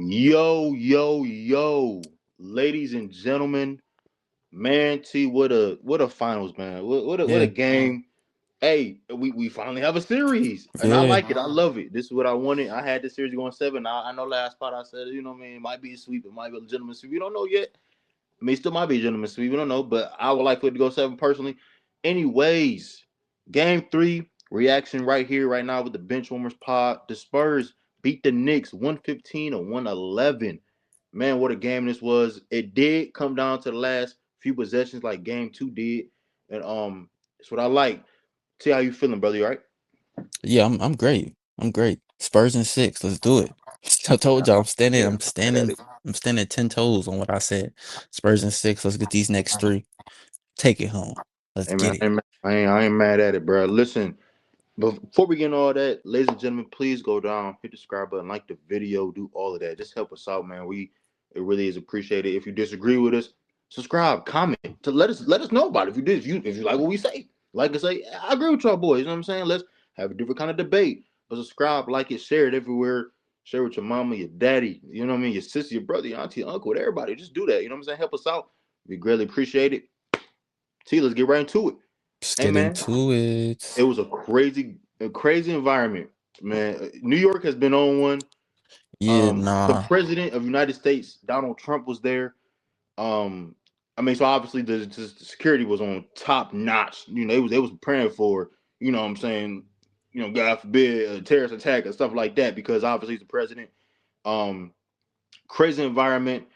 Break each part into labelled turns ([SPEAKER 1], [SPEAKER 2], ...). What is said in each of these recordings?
[SPEAKER 1] Yo, yo, yo, ladies and gentlemen, man, T, what a finals, man. What a
[SPEAKER 2] Yeah,
[SPEAKER 1] game. Hey, we finally have a series, and I
[SPEAKER 2] yeah,
[SPEAKER 1] like it. I love it. This is what I wanted. I had this series going seven. I know last spot I said, what I mean, it might be a sweep, it might be a gentleman sweep. We don't know yet. I mean, it still might be a gentleman sweep. We don't know, but I would like for it to go seven personally. Anyways, game three reaction right here, right now with the Benchwarmers pod. The Spurs beat the Knicks 115 to 111. Man, what a game this was. It did come down to the last few possessions, like game two did. And it's what I like. See how you feeling, brother. You all right?
[SPEAKER 2] yeah. I'm great. I'm great. Spurs in six. Let's do it. I told y'all I'm standing.
[SPEAKER 1] Yeah,
[SPEAKER 2] I'm standing. I'm standing 10 toes on what I said. Spurs in six. Let's get these next three. Take it home. Let's
[SPEAKER 1] hey man,
[SPEAKER 2] get it.
[SPEAKER 1] I ain't mad at it, bro. Listen, before we get into all that, ladies and gentlemen, please go down, hit the subscribe button, like the video, do all of that. Just help us out, man. It really is appreciated. If you disagree with us, subscribe, comment to let us know about it. If you like what we say, like I say, I agree with y'all boys. You know what I'm saying? Let's have a different kind of debate. But subscribe, like it, share it everywhere. Share with your mama, your daddy, you know what I mean, your sister, your brother, your auntie, your uncle, with everybody. Just do that. You know what I'm saying? Help us out. We greatly appreciate it. T, let's get right into it.
[SPEAKER 2] Let's
[SPEAKER 1] Hey
[SPEAKER 2] get
[SPEAKER 1] man,
[SPEAKER 2] into
[SPEAKER 1] it
[SPEAKER 2] it.
[SPEAKER 1] was a crazy environment, man. New York has been on one.
[SPEAKER 2] Yeah,
[SPEAKER 1] The
[SPEAKER 2] nah.
[SPEAKER 1] president of the United States, Donald Trump, was there. Um, I mean, so obviously the security was on top notch. They was preparing for, what I'm saying, God forbid, a terrorist attack or stuff like that, because obviously he's the president. Um, Crazy environment.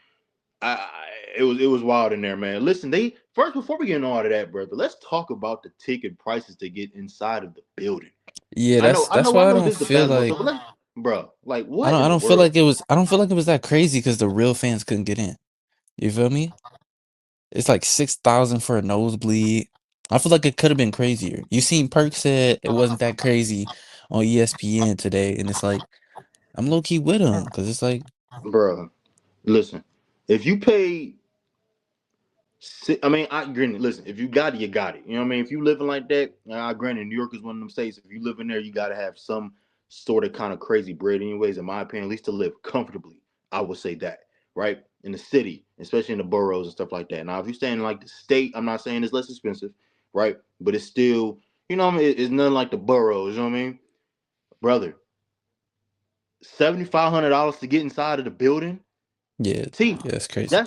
[SPEAKER 1] I it was wild in there, man. Listen, they first before we get into all of that, brother, let's talk about the ticket prices to get inside of the building.
[SPEAKER 2] Yeah,
[SPEAKER 1] I know,
[SPEAKER 2] that's
[SPEAKER 1] I
[SPEAKER 2] that's
[SPEAKER 1] know, I
[SPEAKER 2] why I
[SPEAKER 1] know.
[SPEAKER 2] don't
[SPEAKER 1] This is the
[SPEAKER 2] feel
[SPEAKER 1] basketball stuff,
[SPEAKER 2] like
[SPEAKER 1] but bro, like,
[SPEAKER 2] I
[SPEAKER 1] what
[SPEAKER 2] don't
[SPEAKER 1] in
[SPEAKER 2] I
[SPEAKER 1] the
[SPEAKER 2] don't feel
[SPEAKER 1] world?
[SPEAKER 2] like it was I don't feel like it was that crazy because the real fans couldn't get in. You feel me? It's like 6,000 for a nosebleed. I feel like it could have been crazier. You seen Perk said it wasn't that crazy on ESPN today, and it's like I'm low key with him because it's like
[SPEAKER 1] Bro, listen, if you pay, I mean, I granted, listen, if you got it, you got it. You know what I mean? If you living like that, I granted, New York is one of them states. If you live in there, you got to have some sort of kind of crazy bread, anyways. In my opinion, at least to live comfortably, I would say that, right? In the city, especially in the boroughs and stuff like that. Now, if you stay in like the state, I'm not saying it's less expensive, right? But it's still, what I mean? It's nothing like the boroughs. You know what I mean, brother? $7,500 to get inside of the building.
[SPEAKER 2] yeah,
[SPEAKER 1] See,
[SPEAKER 2] yeah, it's crazy.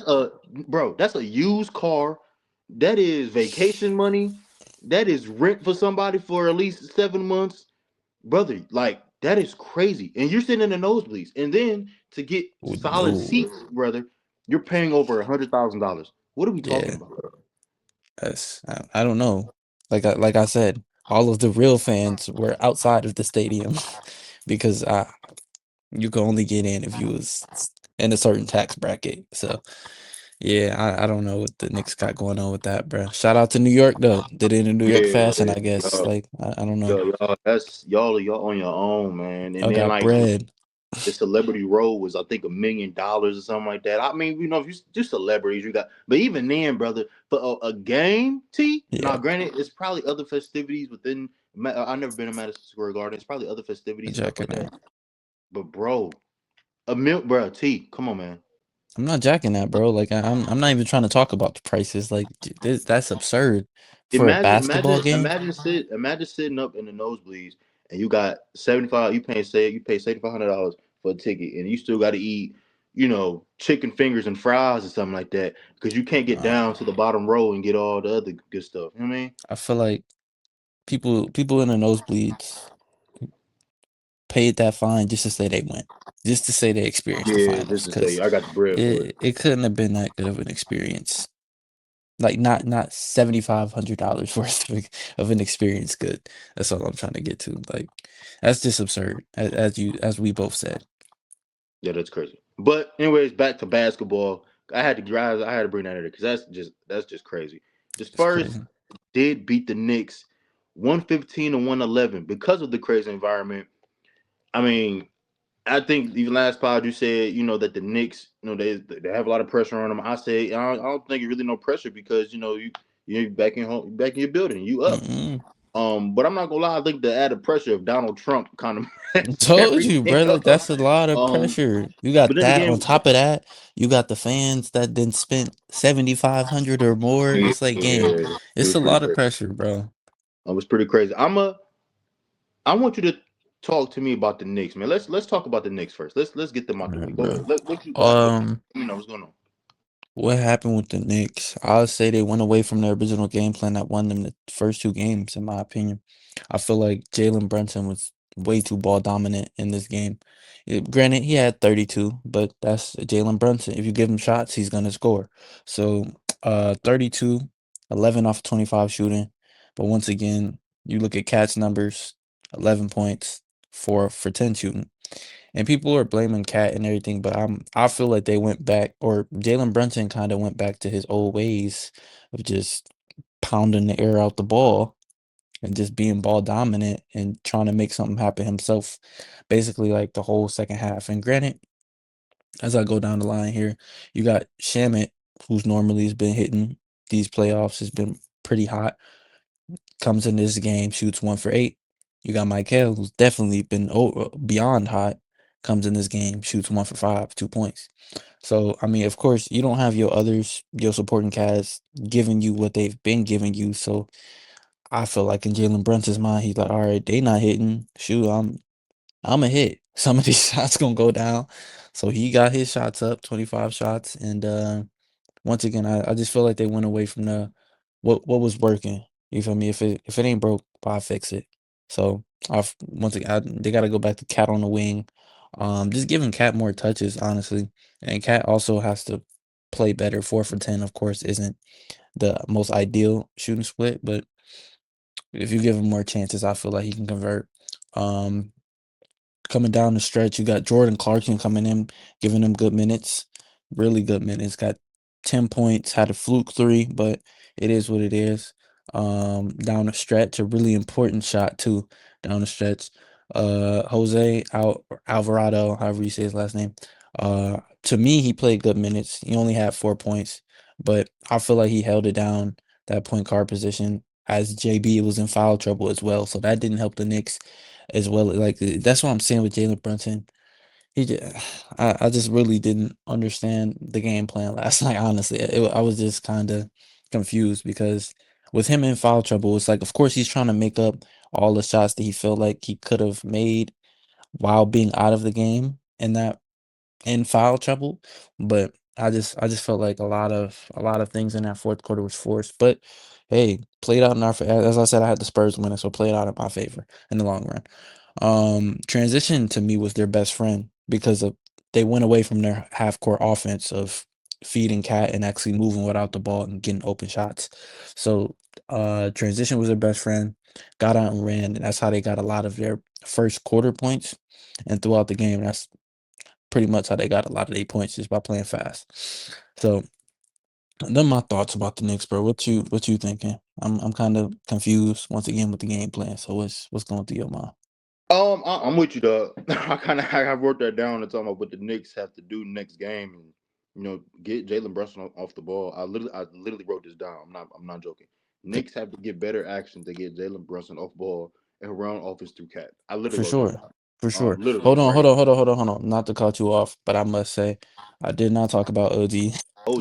[SPEAKER 1] that's a used car. That is vacation money. That is rent for somebody for at least 7 months, brother. Like, that is crazy. And you're sitting in the nosebleeds, and then to get
[SPEAKER 2] Oh
[SPEAKER 1] solid
[SPEAKER 2] no,
[SPEAKER 1] seats, brother, you're paying over $100,000. What are we talking
[SPEAKER 2] yeah,
[SPEAKER 1] about?
[SPEAKER 2] I don't know. Like I said, all of the real fans were outside of the stadium because you could only get in if you was in a certain tax bracket. So yeah, I don't know what the Knicks got going on with that, bro. Shout out to New York though. Did it in New York
[SPEAKER 1] Yeah,
[SPEAKER 2] fashion, I guess.
[SPEAKER 1] y'all,
[SPEAKER 2] Like I don't know.
[SPEAKER 1] y'all, that's y'all on your own, man. And
[SPEAKER 2] Y'all
[SPEAKER 1] then,
[SPEAKER 2] got
[SPEAKER 1] like,
[SPEAKER 2] bread.
[SPEAKER 1] the celebrity role was, I think, $1 million or something like that. I mean, if you just celebrities, you got, but even then, brother, for a game, T. Now,
[SPEAKER 2] Yeah,
[SPEAKER 1] granted, it's probably other festivities within. I've never been to Madison Square Garden. It's probably other festivities and stuff
[SPEAKER 2] jacking
[SPEAKER 1] like that.
[SPEAKER 2] that.
[SPEAKER 1] But bro, bro, T, come on, man.
[SPEAKER 2] I'm not jacking that, bro. Like I'm not even trying to talk about the prices. Like that's absurd for a
[SPEAKER 1] Imagine,
[SPEAKER 2] basketball
[SPEAKER 1] imagine,
[SPEAKER 2] game.
[SPEAKER 1] imagine sitting up in the nosebleeds, and you got 75. You pay $7,500 for a ticket, and you still got to eat, chicken fingers and fries or something like that, because you can't get
[SPEAKER 2] Uh,
[SPEAKER 1] down to the bottom row and get all the other good stuff. You know what I mean?
[SPEAKER 2] I feel like people in the nosebleeds paid that fine just to say they went, just to say they experienced the
[SPEAKER 1] Yeah,
[SPEAKER 2] finals,
[SPEAKER 1] just to say
[SPEAKER 2] because
[SPEAKER 1] I got the bread for it.
[SPEAKER 2] it couldn't have been that good of an experience. Like not $7,500 worth of an experience good. That's all I'm trying to get to. Like that's just absurd, as we both said.
[SPEAKER 1] Yeah, that's crazy. But anyways, back to basketball. I had to bring that in there because that's just crazy. The
[SPEAKER 2] It's
[SPEAKER 1] Spurs
[SPEAKER 2] crazy.
[SPEAKER 1] did beat the Knicks 115 to 111 because of the crazy environment. I mean, I think even last pod you said, that the Knicks, they have a lot of pressure on them. I say I don't think it's really no pressure because you're back in home, back in your building, you up.
[SPEAKER 2] Mm-mm.
[SPEAKER 1] But I'm not gonna lie. I think the added pressure of Donald Trump kind of messed
[SPEAKER 2] Told you,
[SPEAKER 1] everything
[SPEAKER 2] brother.
[SPEAKER 1] up.
[SPEAKER 2] That's a lot of
[SPEAKER 1] Um,
[SPEAKER 2] pressure. You
[SPEAKER 1] but
[SPEAKER 2] got
[SPEAKER 1] then
[SPEAKER 2] that. On
[SPEAKER 1] again,
[SPEAKER 2] top of that, you got the fans that then spent 7,500 or more.
[SPEAKER 1] yeah,
[SPEAKER 2] It's like, gang,
[SPEAKER 1] it
[SPEAKER 2] it's
[SPEAKER 1] was
[SPEAKER 2] a
[SPEAKER 1] pretty
[SPEAKER 2] lot of
[SPEAKER 1] crazy.
[SPEAKER 2] pressure, bro.
[SPEAKER 1] It was pretty crazy. I want you to talk to me about the Knicks, man. Let's talk about the Knicks first. Let's get them
[SPEAKER 2] All
[SPEAKER 1] out the way.
[SPEAKER 2] right,
[SPEAKER 1] Go
[SPEAKER 2] bro.
[SPEAKER 1] ahead. What you got?
[SPEAKER 2] Um,
[SPEAKER 1] Let me know what's going on.
[SPEAKER 2] what happened with the Knicks? I'll say they went away from their original game plan that won them the first two games, in my opinion. I feel like Jalen Brunson was way too ball dominant in this game. Granted, he had 32, but that's Jalen Brunson. If you give him shots, he's gonna score. So, 32, 11 off of 25 shooting. But once again, you look at Cat's numbers, 11 points, 4 for 10 shooting. And people are blaming Cat and everything, but I feel like they went back, or Jalen Brunson kind of went back to his old ways of just pounding the air out the ball and just being ball dominant and trying to make something happen himself, basically like the whole second half. And granted, as I go down the line here, you got Shamit, who's normally has been hitting these playoffs, has been pretty hot, comes in this game, shoots 1 for 8. You got Michael, who's definitely been beyond hot, comes in this game, shoots 1 for 5, 2 points. So, I mean, of course, you don't have your others, your supporting cast, giving you what they've been giving you. So, I feel like in Jalen Brunson's mind, he's like, all right, they not hitting. Shoot, I'm a hit. Some of these shots gonna go down. So he got his shots up, 25 shots, and once again, I just feel like they went away from the what was working. You feel me? If it ain't broke, why fix it? So once again, they got to go back to Cat on the wing. Just giving Cat more touches, honestly, and Cat also has to play better. 4 for 10, of course, isn't the most ideal shooting split, but if you give him more chances, I feel like he can convert. Um, Coming down the stretch, you got Jordan Clarkson coming in, giving him good minutes, really good minutes. Got 10 points, had a fluke three, but it is what it is. Down the stretch, a really important shot too. Down the stretch, Jose Alvarado, however you say his last name. To me, he played good minutes. He only had 4 points, but I feel like he held it down, that point guard position, as JB was in foul trouble as well. So that didn't help the Knicks as well. Like that's what I'm saying with Jalen Brunson. He just, I just really didn't understand the game plan last night. Honestly, I was just kind of confused because with him in foul trouble, it's like, of course, he's trying to make up all the shots that he felt like he could have made while being out of the game, and that in foul trouble. But I just felt like a lot of things in that fourth quarter was forced. But hey, played out in our as I said, I had the Spurs winning, so played out in my favor in the long run. Transition to me was their best friend because of they went away from their half court offense of feeding Cat and actually moving without the ball and getting open shots. So transition was their best friend, got out and ran, and that's how they got a lot of their first quarter points. And throughout the game, that's pretty much how they got a lot of their points just by playing fast. So then my thoughts about the Knicks, bro. What you thinking? I'm kind of confused once again with the game plan. So what's going through your mind?
[SPEAKER 1] I'm with you, dog. I wrote that down and talking about what the Knicks have to do next game, and get Jalen Brunson off the ball. I literally wrote this down. I'm not joking. Knicks have to get better action to get Jalen Brunson off ball and run offense through Cat. I literally
[SPEAKER 2] For
[SPEAKER 1] wrote that
[SPEAKER 2] sure.
[SPEAKER 1] down.
[SPEAKER 2] For sure.
[SPEAKER 1] Literally
[SPEAKER 2] Hold on,
[SPEAKER 1] right
[SPEAKER 2] hold
[SPEAKER 1] here.
[SPEAKER 2] on, hold on, hold on, hold on. Not to cut you off, but I must say I did not talk about OG.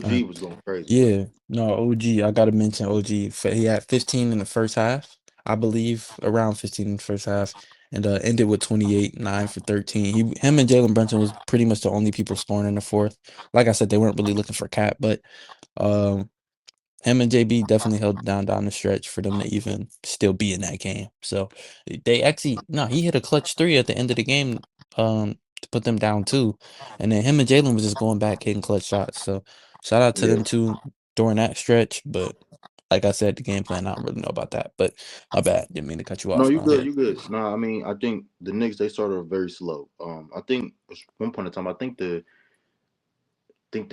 [SPEAKER 2] Uh,
[SPEAKER 1] OG was going crazy, bro.
[SPEAKER 2] yeah, no, OG. I gotta mention OG. He had 15 in the first half, I believe, around 15 in the first half, and ended with 28, 9 for 13. Him and Jalen Brunson was pretty much the only people scoring in the fourth. Like I said, they weren't really looking for Cat, but um him and JB definitely held it down the stretch for them to even still be in that game. So they actually no, he hit a clutch three at the end of the game to put them down two. And then him and Jalen was just going back hitting clutch shots. So shout out to
[SPEAKER 1] Yeah.
[SPEAKER 2] them two during that stretch. But like I said, the game plan, I don't really know about that. But my bad. Didn't mean to cut you
[SPEAKER 1] No,
[SPEAKER 2] off.
[SPEAKER 1] you
[SPEAKER 2] Go
[SPEAKER 1] good.
[SPEAKER 2] ahead.
[SPEAKER 1] You good. No, I mean, I think the Knicks they started very slow. I think at one point in time, I think the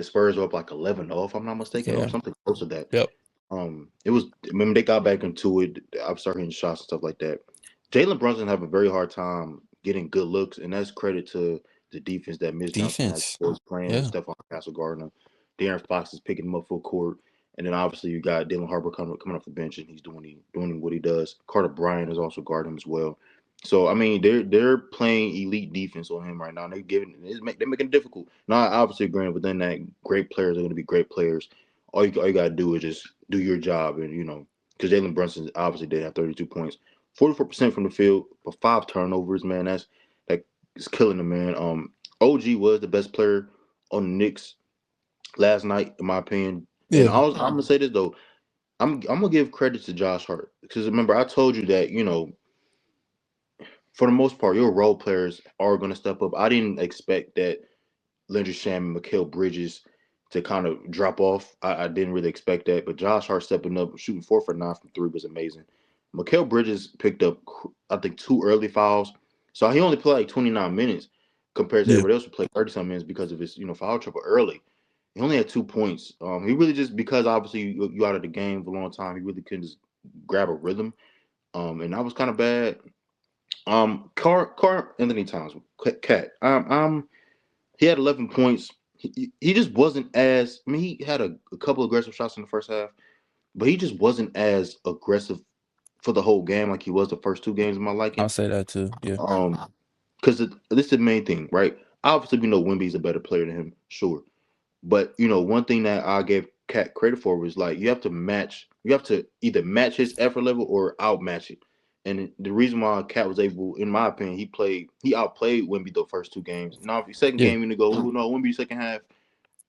[SPEAKER 1] Spurs were up like 11-0, if I'm not mistaken, or
[SPEAKER 2] Yeah.
[SPEAKER 1] something close to that.
[SPEAKER 2] Yep.
[SPEAKER 1] It was when they got back into it. I started hitting shots and stuff like that. Jalen Brunson have a very hard time getting good looks, and that's credit to the defense that Mitch Johnson has
[SPEAKER 2] Defense.
[SPEAKER 1] was playing with
[SPEAKER 2] Yeah.
[SPEAKER 1] Stephon Castle Gardner. De'Aaron Fox is picking him up full court. And then obviously you got Dylan Harper coming off the bench, and he's doing what he does. Carter Bryant is also guarding him as well. So I mean, they're playing elite defense on him right now. And they're making it difficult. Now, obviously, granted, within that, great players are going to be great players. All you got to do is just do your job, and because Jalen Brunson obviously did have 32 points, 44% from the field, but 5 turnovers. Man, that is killing him, man. OG was the best player on the Knicks last night, in my opinion. And
[SPEAKER 2] Yeah,
[SPEAKER 1] I'm gonna say this though, I'm gonna give credit to Josh Hart because remember I told you that for the most part your role players are gonna step up. I didn't expect that Landry Sham and Mikal Bridges to kind of drop off. I didn't really expect that, but Josh Hart stepping up, shooting 4 for 9 from three was amazing. Mikal Bridges picked up, I think, 2 early fouls, so he only played like 29 minutes compared to
[SPEAKER 2] yeah,
[SPEAKER 1] everybody else who played 30 some minutes because of his foul trouble early. He only had 2 points. He really just because obviously you out of the game for a long time, he really couldn't just grab a rhythm. And that was kind of bad. Car Anthony Towns, Cat. He had 11 points. He just wasn't as. I mean, he had a couple aggressive shots in the first half, but he just wasn't as aggressive for the whole game like he was the first 2 games of my
[SPEAKER 2] I'll
[SPEAKER 1] liking.
[SPEAKER 2] say that too. Yeah,
[SPEAKER 1] Because this is the main thing, right? Obviously, we know Wemby's a better player than him, sure. But one thing that I gave Cat credit for was like you have to match. You have to either match his effort level or outmatch it. And the reason why Cat was able, in my opinion, he outplayed Wemby the first 2 games. Now, if the second
[SPEAKER 2] yeah,
[SPEAKER 1] game you go, oh no, Wemby second half.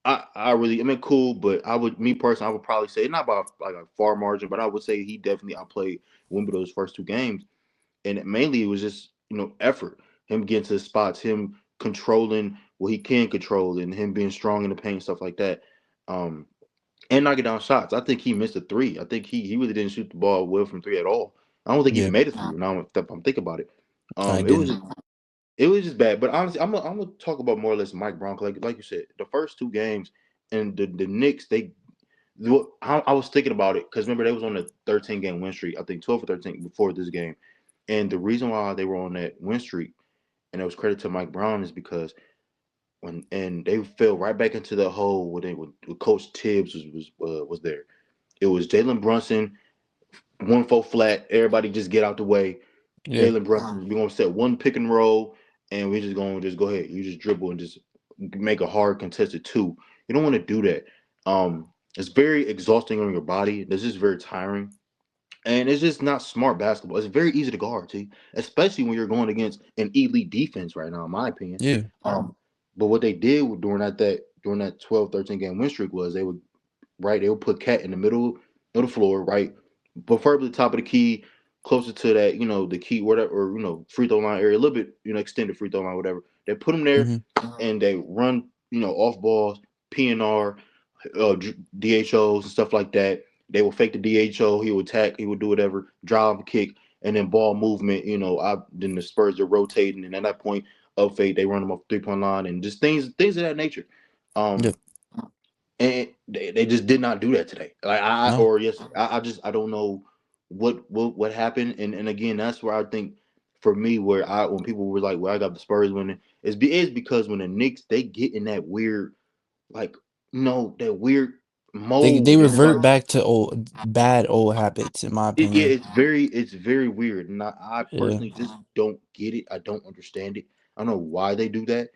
[SPEAKER 1] I mean cool, but me personally, I would probably say not by like a far margin, but I would say he definitely outplayed Wemby those first 2 games. And mainly it was just effort, him getting to the spots, him controlling what he can control, and him being strong in the paint, stuff like that. Um, and knocking down shots. I think he missed a three. I think he really didn't shoot the ball well from three at all. I don't think he
[SPEAKER 2] yeah.
[SPEAKER 1] even made a three. Now I'm thinking about it.
[SPEAKER 2] I
[SPEAKER 1] It was
[SPEAKER 2] didn't.
[SPEAKER 1] it was just bad. But honestly, I'm gonna talk about more or less Mike Brown. Like you said, the first 2 games and the Knicks I was thinking about it because remember they was on a 13 game win streak. I think 12 or 13 before this game. And the reason why they were on that win streak, and it was credit to Mike Brown, is because and they fell right back into the hole when Coach Tibbs was there. It was Jalen Brunson, 1-4 flat. Everybody just get out the way.
[SPEAKER 2] Yeah,
[SPEAKER 1] Jalen Brunson, we're gonna set one pick and roll, and we're just gonna just go ahead. You just dribble and just make a hard contested two. You don't want to do that. It's very exhausting on your body. This is very tiring. And it's just not smart basketball. It's very easy to guard, too, especially when you're going against an elite defense right now, in my opinion.
[SPEAKER 2] yeah,
[SPEAKER 1] But what they did during that 12, 13 game win streak was they would put Cat in the middle of the floor, right, preferably top of the key, closer to that, the key, whatever, or free throw line area, a little bit, extended free throw line, whatever. They put him there,
[SPEAKER 2] hmm,
[SPEAKER 1] and they run, off balls, PNR, DHOs and stuff like that. They will fake the DHO. He would attack. He would do whatever, drive, kick, and then ball movement. Then the Spurs are rotating, and at that point, up fade, they run them off 3 point line, and just things of that nature.
[SPEAKER 2] yeah.
[SPEAKER 1] Um, and they just did not do that today. Like
[SPEAKER 2] No,
[SPEAKER 1] I don't know what happened, and again, that's where I think for me, when people were like, "Well, I got the Spurs winning," is because when the Knicks they get in that weird like that weird
[SPEAKER 2] they
[SPEAKER 1] mold, and it's like
[SPEAKER 2] revert back to old habits, in my
[SPEAKER 1] yeah,
[SPEAKER 2] opinion.
[SPEAKER 1] it's very weird, and I
[SPEAKER 2] Yeah.
[SPEAKER 1] personally just don't get it. I don't understand it. I don't know why they do that.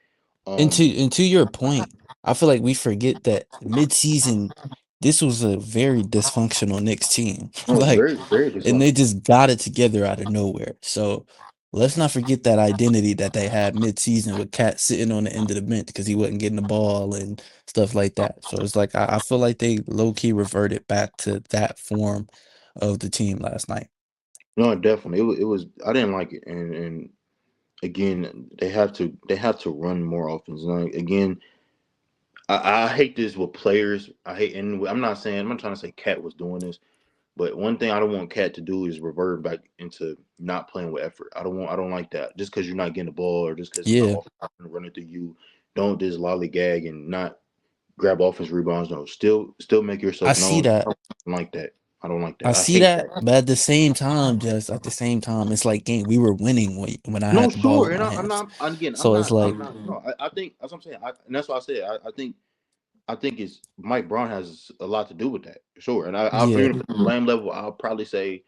[SPEAKER 2] And
[SPEAKER 1] Um,
[SPEAKER 2] to your point, I feel like we forget that mid-season, this was a very dysfunctional Knicks team.
[SPEAKER 1] no, it's
[SPEAKER 2] Like,
[SPEAKER 1] very
[SPEAKER 2] and they
[SPEAKER 1] dysfunctional.
[SPEAKER 2] just got it together out of nowhere. So let's not forget that identity that they had mid-season with Cat sitting on the end of the bench because he wasn't getting the ball and stuff like that. So it's like I feel like they low-key reverted back to that form of the team last night.
[SPEAKER 1] No, definitely, it was. I didn't like it, and again, they have to run more offense. Like again, I hate this with players. I hate, and I'm not trying to say Cat was doing this. But one thing I don't want Cat to do is revert back into not playing with effort. I don't like that. Just because you're not getting the ball or just because it's not
[SPEAKER 2] Yeah,
[SPEAKER 1] off running through you, don't just lollygag and not grab offense rebounds. No, still make
[SPEAKER 2] I
[SPEAKER 1] yourself
[SPEAKER 2] see
[SPEAKER 1] known.
[SPEAKER 2] that.
[SPEAKER 1] I don't like that. I don't like
[SPEAKER 2] I
[SPEAKER 1] that. I
[SPEAKER 2] see
[SPEAKER 1] hate
[SPEAKER 2] that,
[SPEAKER 1] that.
[SPEAKER 2] but at the same time, it's like game we were winning when I
[SPEAKER 1] No,
[SPEAKER 2] had the ball
[SPEAKER 1] sure,
[SPEAKER 2] in
[SPEAKER 1] and
[SPEAKER 2] my
[SPEAKER 1] I'm
[SPEAKER 2] hands.
[SPEAKER 1] not. Again, I'm
[SPEAKER 2] So it's
[SPEAKER 1] not.
[SPEAKER 2] like,
[SPEAKER 1] I'm not. No, I think that's what I'm saying. And that's why I said I think I think it's Mike Brown has a lot to do with that, sure. And I if
[SPEAKER 2] Yeah,
[SPEAKER 1] you're gonna put the blame level, I'll probably say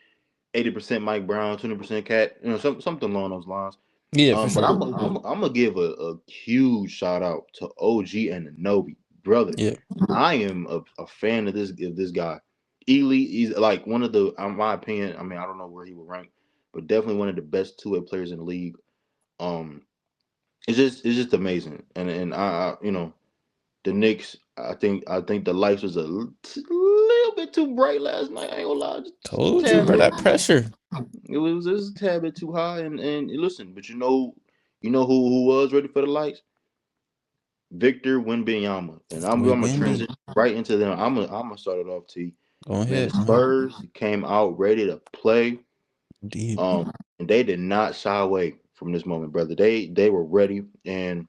[SPEAKER 1] 80% Mike Brown, 20% Cat, something along those lines.
[SPEAKER 2] yeah, for
[SPEAKER 1] But
[SPEAKER 2] sure.
[SPEAKER 1] I'm gonna give a huge shout out to OG and Anobi, brother.
[SPEAKER 2] Yeah,
[SPEAKER 1] I am a fan of this guy. Ely, he's like one of the, in my opinion. I mean, I don't know where he would rank, but definitely one of the best two-way players in the league. Um, it's just amazing, and the Knicks. I think the lights was a little bit too bright last night. I ain't gonna lie, just a
[SPEAKER 2] told you,
[SPEAKER 1] tad
[SPEAKER 2] bro.
[SPEAKER 1] bit.
[SPEAKER 2] That pressure.
[SPEAKER 1] It was just a tad bit too high. And listen, but you know who was ready for the lights? Victor Wembanyama, and I'm
[SPEAKER 2] Win,
[SPEAKER 1] gonna
[SPEAKER 2] win, be.
[SPEAKER 1] transition right into them. I'm gonna start it off. T
[SPEAKER 2] Go
[SPEAKER 1] Man, the
[SPEAKER 2] ahead, man.
[SPEAKER 1] Spurs came out ready to play,
[SPEAKER 2] Indeed.
[SPEAKER 1] and they did not shy away from this moment, brother. They were ready, and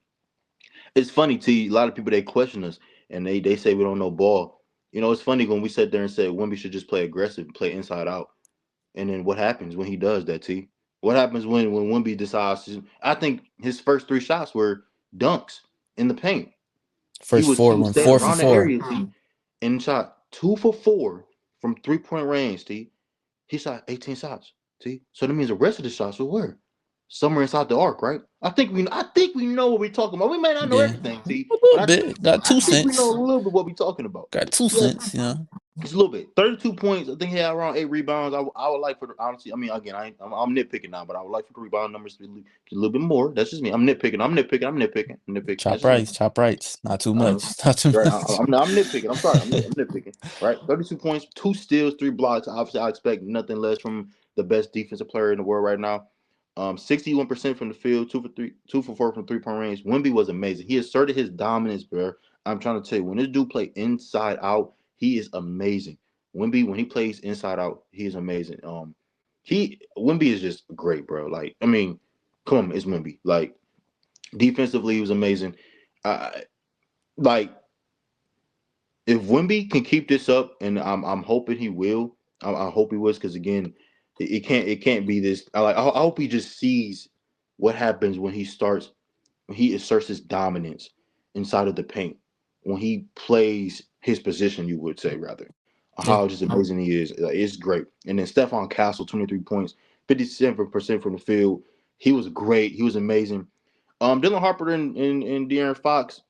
[SPEAKER 1] it's funny. T A lot of people they question us, and they say we don't know ball. It's funny when we sat there and said Wemby should just play aggressive, play inside out. And then what happens when he does that, T? What happens when Wemby decides to? I think his first three shots were dunks in the paint. He
[SPEAKER 2] First
[SPEAKER 1] was
[SPEAKER 2] four
[SPEAKER 1] he was
[SPEAKER 2] went
[SPEAKER 1] staying
[SPEAKER 2] 4 for
[SPEAKER 1] around the
[SPEAKER 2] 4.
[SPEAKER 1] area, T, and shot 2 for 4 from 3-point range, T. He shot 18 shots, T. So that means the rest of the shots were where? Somewhere inside the arc, right? I think we know what we're talking about. We may not know
[SPEAKER 2] Yeah,
[SPEAKER 1] everything, T,
[SPEAKER 2] a
[SPEAKER 1] but
[SPEAKER 2] little
[SPEAKER 1] I
[SPEAKER 2] bit. Got
[SPEAKER 1] I
[SPEAKER 2] two
[SPEAKER 1] think we know a
[SPEAKER 2] cents.
[SPEAKER 1] little bit what we're talking about.
[SPEAKER 2] Got two
[SPEAKER 1] Yeah,
[SPEAKER 2] cents. You know,
[SPEAKER 1] it's a little bit. 32 points. I think he had around 8 rebounds. I would like for the honestly. I mean, again, I'm nitpicking now, but I would like for the rebound numbers to be a little bit more. That's just me. I'm nitpicking. I'm nitpicking. I'm nitpicking. I'm nitpicking. That's
[SPEAKER 2] chop
[SPEAKER 1] just me.
[SPEAKER 2] rights, chop rights. Not too
[SPEAKER 1] I know.
[SPEAKER 2] much. Not too
[SPEAKER 1] Right.
[SPEAKER 2] much.
[SPEAKER 1] I'm nitpicking. I'm sorry. I'm nitpicking. Right. 32 points, 2 steals, 3 blocks. Obviously, I expect nothing less from the best defensive player in the world right now. 61% from the field, 2 for 3, 2 for 4 from 3-point range. Wemby was amazing. He asserted his dominance, bro. I'm trying to tell you, when this dude play inside out, he is amazing. Wemby, when he plays inside out, he is amazing. Wemby is just great, bro. Like, I mean, come on, it's Wemby. Like, defensively, he was amazing. I like if Wemby can keep this up, and I'm hoping he will. I hope he was, because again, it can't be this. I hope he just sees what happens when he asserts his dominance inside of the paint, when he plays his position, you would say rather.
[SPEAKER 2] Yeah,
[SPEAKER 1] How just amazing he is. Like, it's great. And then Stephon Castle, 23 points, 57% from the field. He was great. He was amazing. Dylan Harper and De'Aaron Fox,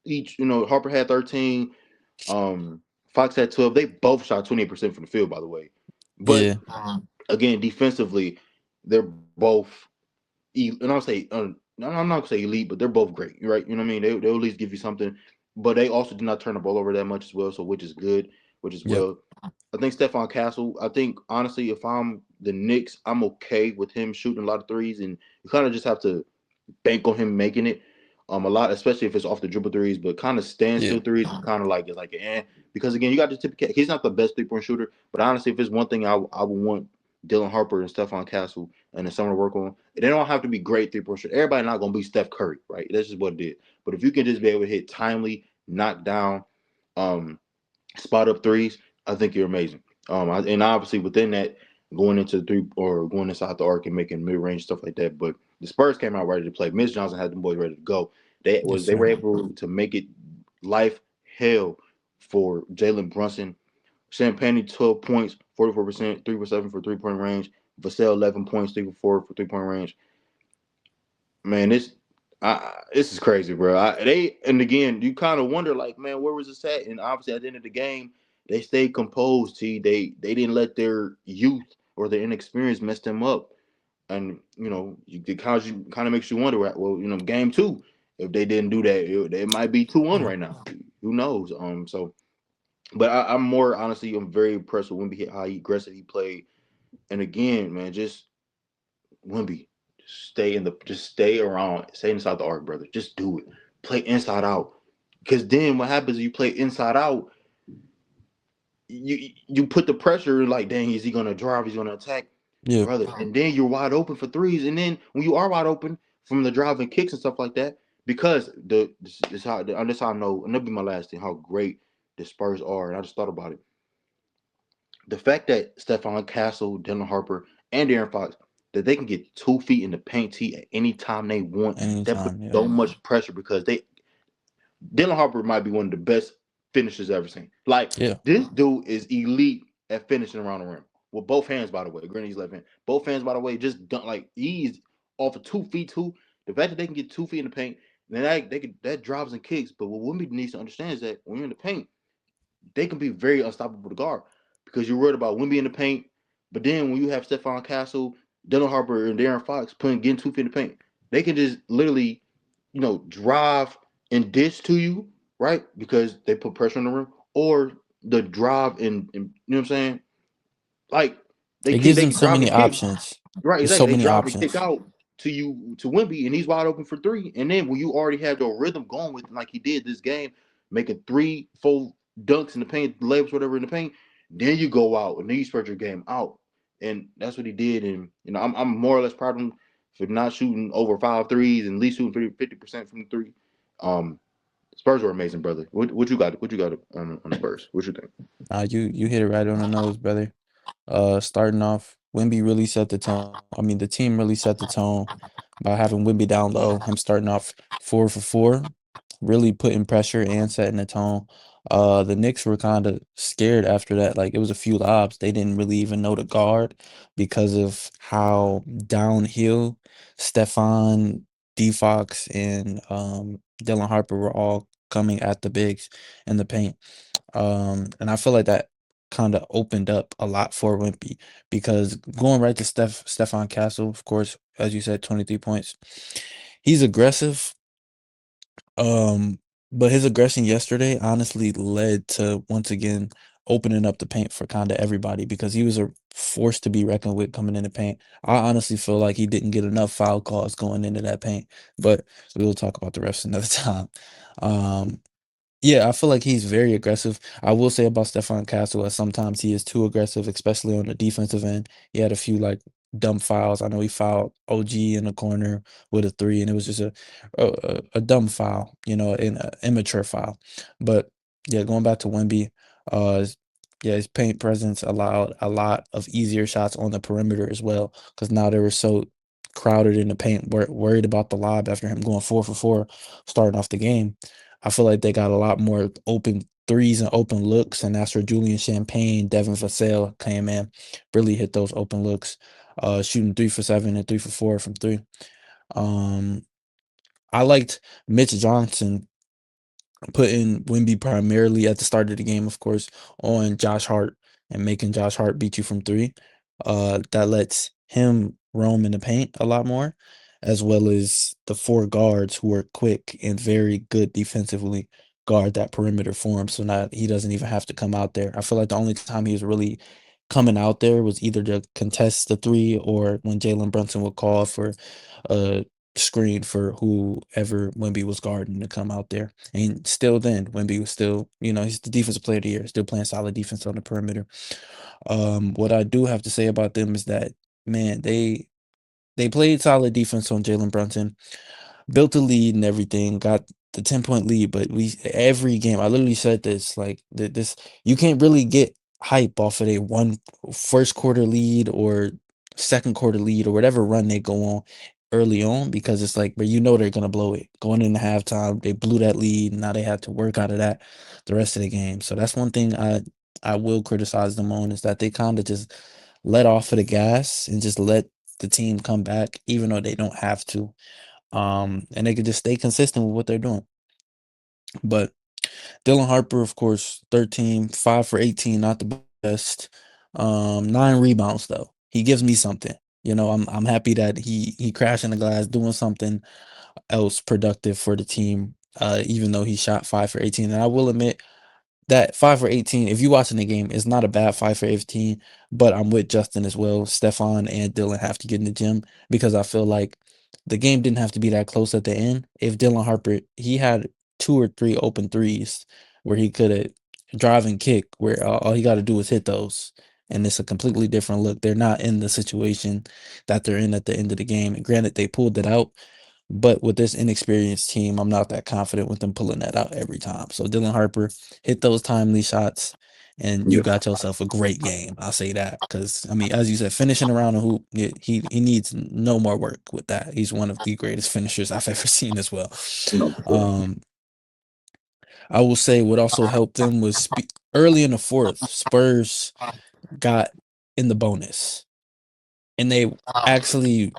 [SPEAKER 1] each, Harper had 13, Fox had 12. They both shot 28% from the field, by the way. But
[SPEAKER 2] yeah,
[SPEAKER 1] again, defensively, they're both, and I'll say, I'm not gonna say elite, but they're both great, right? You know what I mean? They'll at least give you something, but they also did not turn the ball over that much as well, so which is good, which is
[SPEAKER 2] yep,
[SPEAKER 1] well. I think Stephon Castle. I think honestly, if I'm the Knicks, I'm okay with him shooting a lot of threes, and you kind of just have to bank on him making it. A lot, especially if it's off the dribble threes, but kind of
[SPEAKER 2] yeah,
[SPEAKER 1] standstill threes, kind of like it's like because again, you got the typical. He's not the best 3-point shooter, but honestly, if it's one thing I would want Dylan Harper and Stephon Castle and the summer to work on, they don't have to be great 3-point shooters. Everybody not gonna be Steph Curry, right? That's just what it is. But if you can just be able to hit timely, knock down, um, spot up threes, I think you're amazing. And obviously within that, going into three or going inside the arc and making mid range stuff like that. But the Spurs came out ready to play. Mitch Johnson had them boys ready to go.
[SPEAKER 2] yes,
[SPEAKER 1] They were
[SPEAKER 2] sir.
[SPEAKER 1] able to make it life hell for Jalen Brunson. Champagne 12 points, 44%, 3 for 7 for 3-point range. Vassell 11 points, 3 for 4 for 3-point range. Man, this is crazy, bro. And again, you kind of wonder, like, man, where was this at? And obviously, at the end of the game, they stayed composed. See, they didn't let their youth or their inexperience mess them up. And it kind of makes you wonder. Well, game two, if they didn't do that, it might be 2-1
[SPEAKER 2] Yeah,
[SPEAKER 1] right now. Who knows? But I'm more honestly, I'm very impressed with Wimby, how aggressive he played. And again, man, just Wimby, just stay around, stay inside the arc, brother. Just do it. Play inside out. Because then what happens if you play inside out, you put the pressure like, dang, is he gonna drive? He's gonna attack,
[SPEAKER 2] yeah,
[SPEAKER 1] brother. And then you're wide open for threes. And then when you are wide open from the driving kicks and stuff like that, because this how I know, and that'll be my last thing, how great the Spurs are. And I just thought about it. The fact that Stephon Castle, Dylan Harper, and Aaron Fox, that they can get 2 feet in the paint tee at any time they want, that puts
[SPEAKER 2] anytime. Yeah,
[SPEAKER 1] so much pressure because Dylan Harper might be one of the best finishers I've ever seen. Like
[SPEAKER 2] Yeah.
[SPEAKER 1] this dude is elite at finishing around the rim with both hands. By the way, Granny's left hand, both hands. By the way, just done like he's off of 2 feet too. The fact that they can get 2 feet in the paint, then that drives and kicks. But what Wimby needs to understand is that when you're in the paint, they can be very unstoppable to guard because you're worried about Wimby in the paint. But then when you have Stephon Castle, Dylan Harper, and Darren Fox getting 2 feet in the paint, they can just literally, drive and dish to you, right? Because they put pressure on the rim, or the drive and you know what I'm saying? Like
[SPEAKER 2] It gives
[SPEAKER 1] they
[SPEAKER 2] them
[SPEAKER 1] can
[SPEAKER 2] so
[SPEAKER 1] drive
[SPEAKER 2] many
[SPEAKER 1] and kick.
[SPEAKER 2] options.
[SPEAKER 1] Right,
[SPEAKER 2] There's
[SPEAKER 1] exactly.
[SPEAKER 2] so
[SPEAKER 1] They
[SPEAKER 2] many
[SPEAKER 1] drive and kick
[SPEAKER 2] options.
[SPEAKER 1] out to you to Wimby, and he's wide open for three. And then when you already have the rhythm going with him, like he did this game, making 3, 4 dunks in the paint, layups, whatever in the paint, then you go out and then you spread your game out. And that's what he did. And I'm more or less proud of him for not shooting over 5 threes and at least shooting 50% from the three. Um, Spurs were amazing, brother. What you got? What you got on the Spurs? What you think?
[SPEAKER 2] You hit it right on the nose, brother. Starting off, Wimby really set the tone. I mean, the team really set the tone by having Wimby down low. Him starting off 4 for 4, really putting pressure and setting the tone. The Knicks were kind of scared after that. Like it was a few lobs. They didn't really even know to guard because of how downhill Stefan, D Fox, and Dylan Harper were all coming at the bigs in the paint. And I feel like that kind of opened up a lot for Wimpy because going right to Stefan Castle, of course, as you said, 23 points. He's aggressive. Um, but his aggression yesterday honestly led to once again opening up the paint for kind of everybody because he was a force to be reckoned with coming in the paint. I honestly feel like he didn't get enough foul calls going into that paint, but we'll talk about the refs another time. Um, yeah, I feel like he's very aggressive. I will say about Stefan Castle that sometimes he is too aggressive, especially on the defensive end. He had a few like dumb fouls. I know he fouled OG in the corner with a three, and it was just a dumb foul, an immature foul. But yeah, going back to Wemby, yeah, his paint presence allowed a lot of easier shots on the perimeter as well, because now they were so crowded in the paint, worried about the lob after him going 4 for 4 starting off the game. I feel like they got a lot more open threes and open looks, and that's where Julian Champagne, Devin Vassell came in, really hit those open looks, shooting 3 for 7 and 3 for 4 from three. Um, I liked Mitch Johnson putting Wimby primarily at the start of the game, of course, on Josh Hart and making Josh Hart beat you from three. That lets him roam in the paint a lot more, as well as the four guards who are quick and very good defensively guard that perimeter for him so that he doesn't even have to come out there. I feel like the only time he was really coming out there was either to contest the three or when Jalen Brunson would call for a screen for whoever Wemby was guarding to come out there. And still then, Wemby was still, he's the defensive player of the year, still playing solid defense on the perimeter. What I do have to say about them is that, man, they played solid defense on Jalen Brunson, built a lead and everything, got the 10-point lead, but we every game, I literally said this, like this, you can't really get hype off of a one first quarter lead or second quarter lead or whatever run they go on early on because it's like, but they're gonna blow it. Going into halftime, they blew that lead, and now they have to work out of that the rest of the game. So that's one thing I will criticize them on is that they kind of just let off of the gas and just let the team come back, even though they don't have to. And they could just stay consistent with what they're doing. But Dylan Harper, of course, 13, 5 for 18, not the best. 9 rebounds though. He gives me something. I'm happy that he crashed in the glass doing something else productive for the team. Even though he shot 5 for 18. And I will admit that 5 for 18, if you watching the game, is not a bad 5 for 18. But I'm with Justin as well. Stefan and Dylan have to get in the gym because I feel like the game didn't have to be that close at the end. If Dylan Harper, he had 2 or 3 open threes where he could have drive and kick, where all he got to do is hit those. And it's a completely different look. They're not in the situation that they're in at the end of the game. And granted, they pulled it out, but with this inexperienced team, I'm not that confident with them pulling that out every time. So Dylan Harper hit those timely shots, and you
[SPEAKER 1] Yeah.
[SPEAKER 2] got yourself a great game. I'll say that because I mean, as you said, finishing around the hoop, he needs no more work with that. He's one of the greatest finishers I've ever seen as well.
[SPEAKER 1] No, for sure.
[SPEAKER 2] Um, I will say what also helped them was early in the fourth, Spurs got in the bonus, and they actually,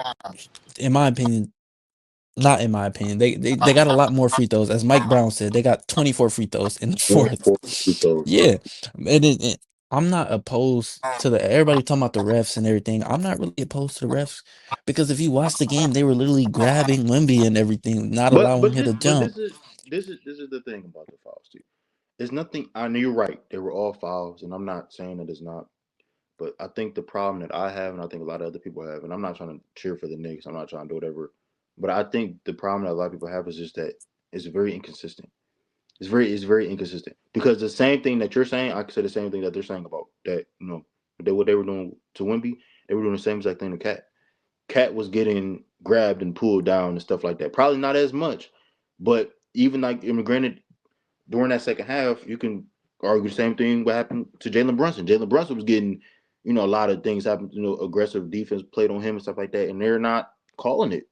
[SPEAKER 2] in my opinion, not in my opinion, they got a lot more free throws. As Mike Brown said, they got 24 free throws in the fourth.
[SPEAKER 1] 24 free throws, bro.
[SPEAKER 2] Yeah, and I'm not opposed to the everybody talking about the refs and everything. I'm not really opposed to the refs because if you watch the game, they were literally grabbing Wimby and everything, not
[SPEAKER 1] But
[SPEAKER 2] allowing
[SPEAKER 1] but
[SPEAKER 2] him to
[SPEAKER 1] this but
[SPEAKER 2] jump.
[SPEAKER 1] this is the thing about the fouls too. It's nothing. I know you're right. They were all fouls, and I'm not saying that it's not. But I think the problem that I have, and I think a lot of other people have, and I'm not trying to cheer for the Knicks. I'm not trying to do whatever. But I think the problem that a lot of people have is just that it's very inconsistent. It's very inconsistent because the same thing that you're saying, I could say the same thing that they're saying about that. What they were doing to Wimby, they were doing the same exact thing to Cat. Cat was getting grabbed and pulled down and stuff like that. Probably not as much, but even like, I mean, granted, during that second half, you can argue the same thing what happened to Jalen Brunson. Jalen Brunson was getting, a lot of things happened, aggressive defense played on him and stuff like that, and they're not calling it.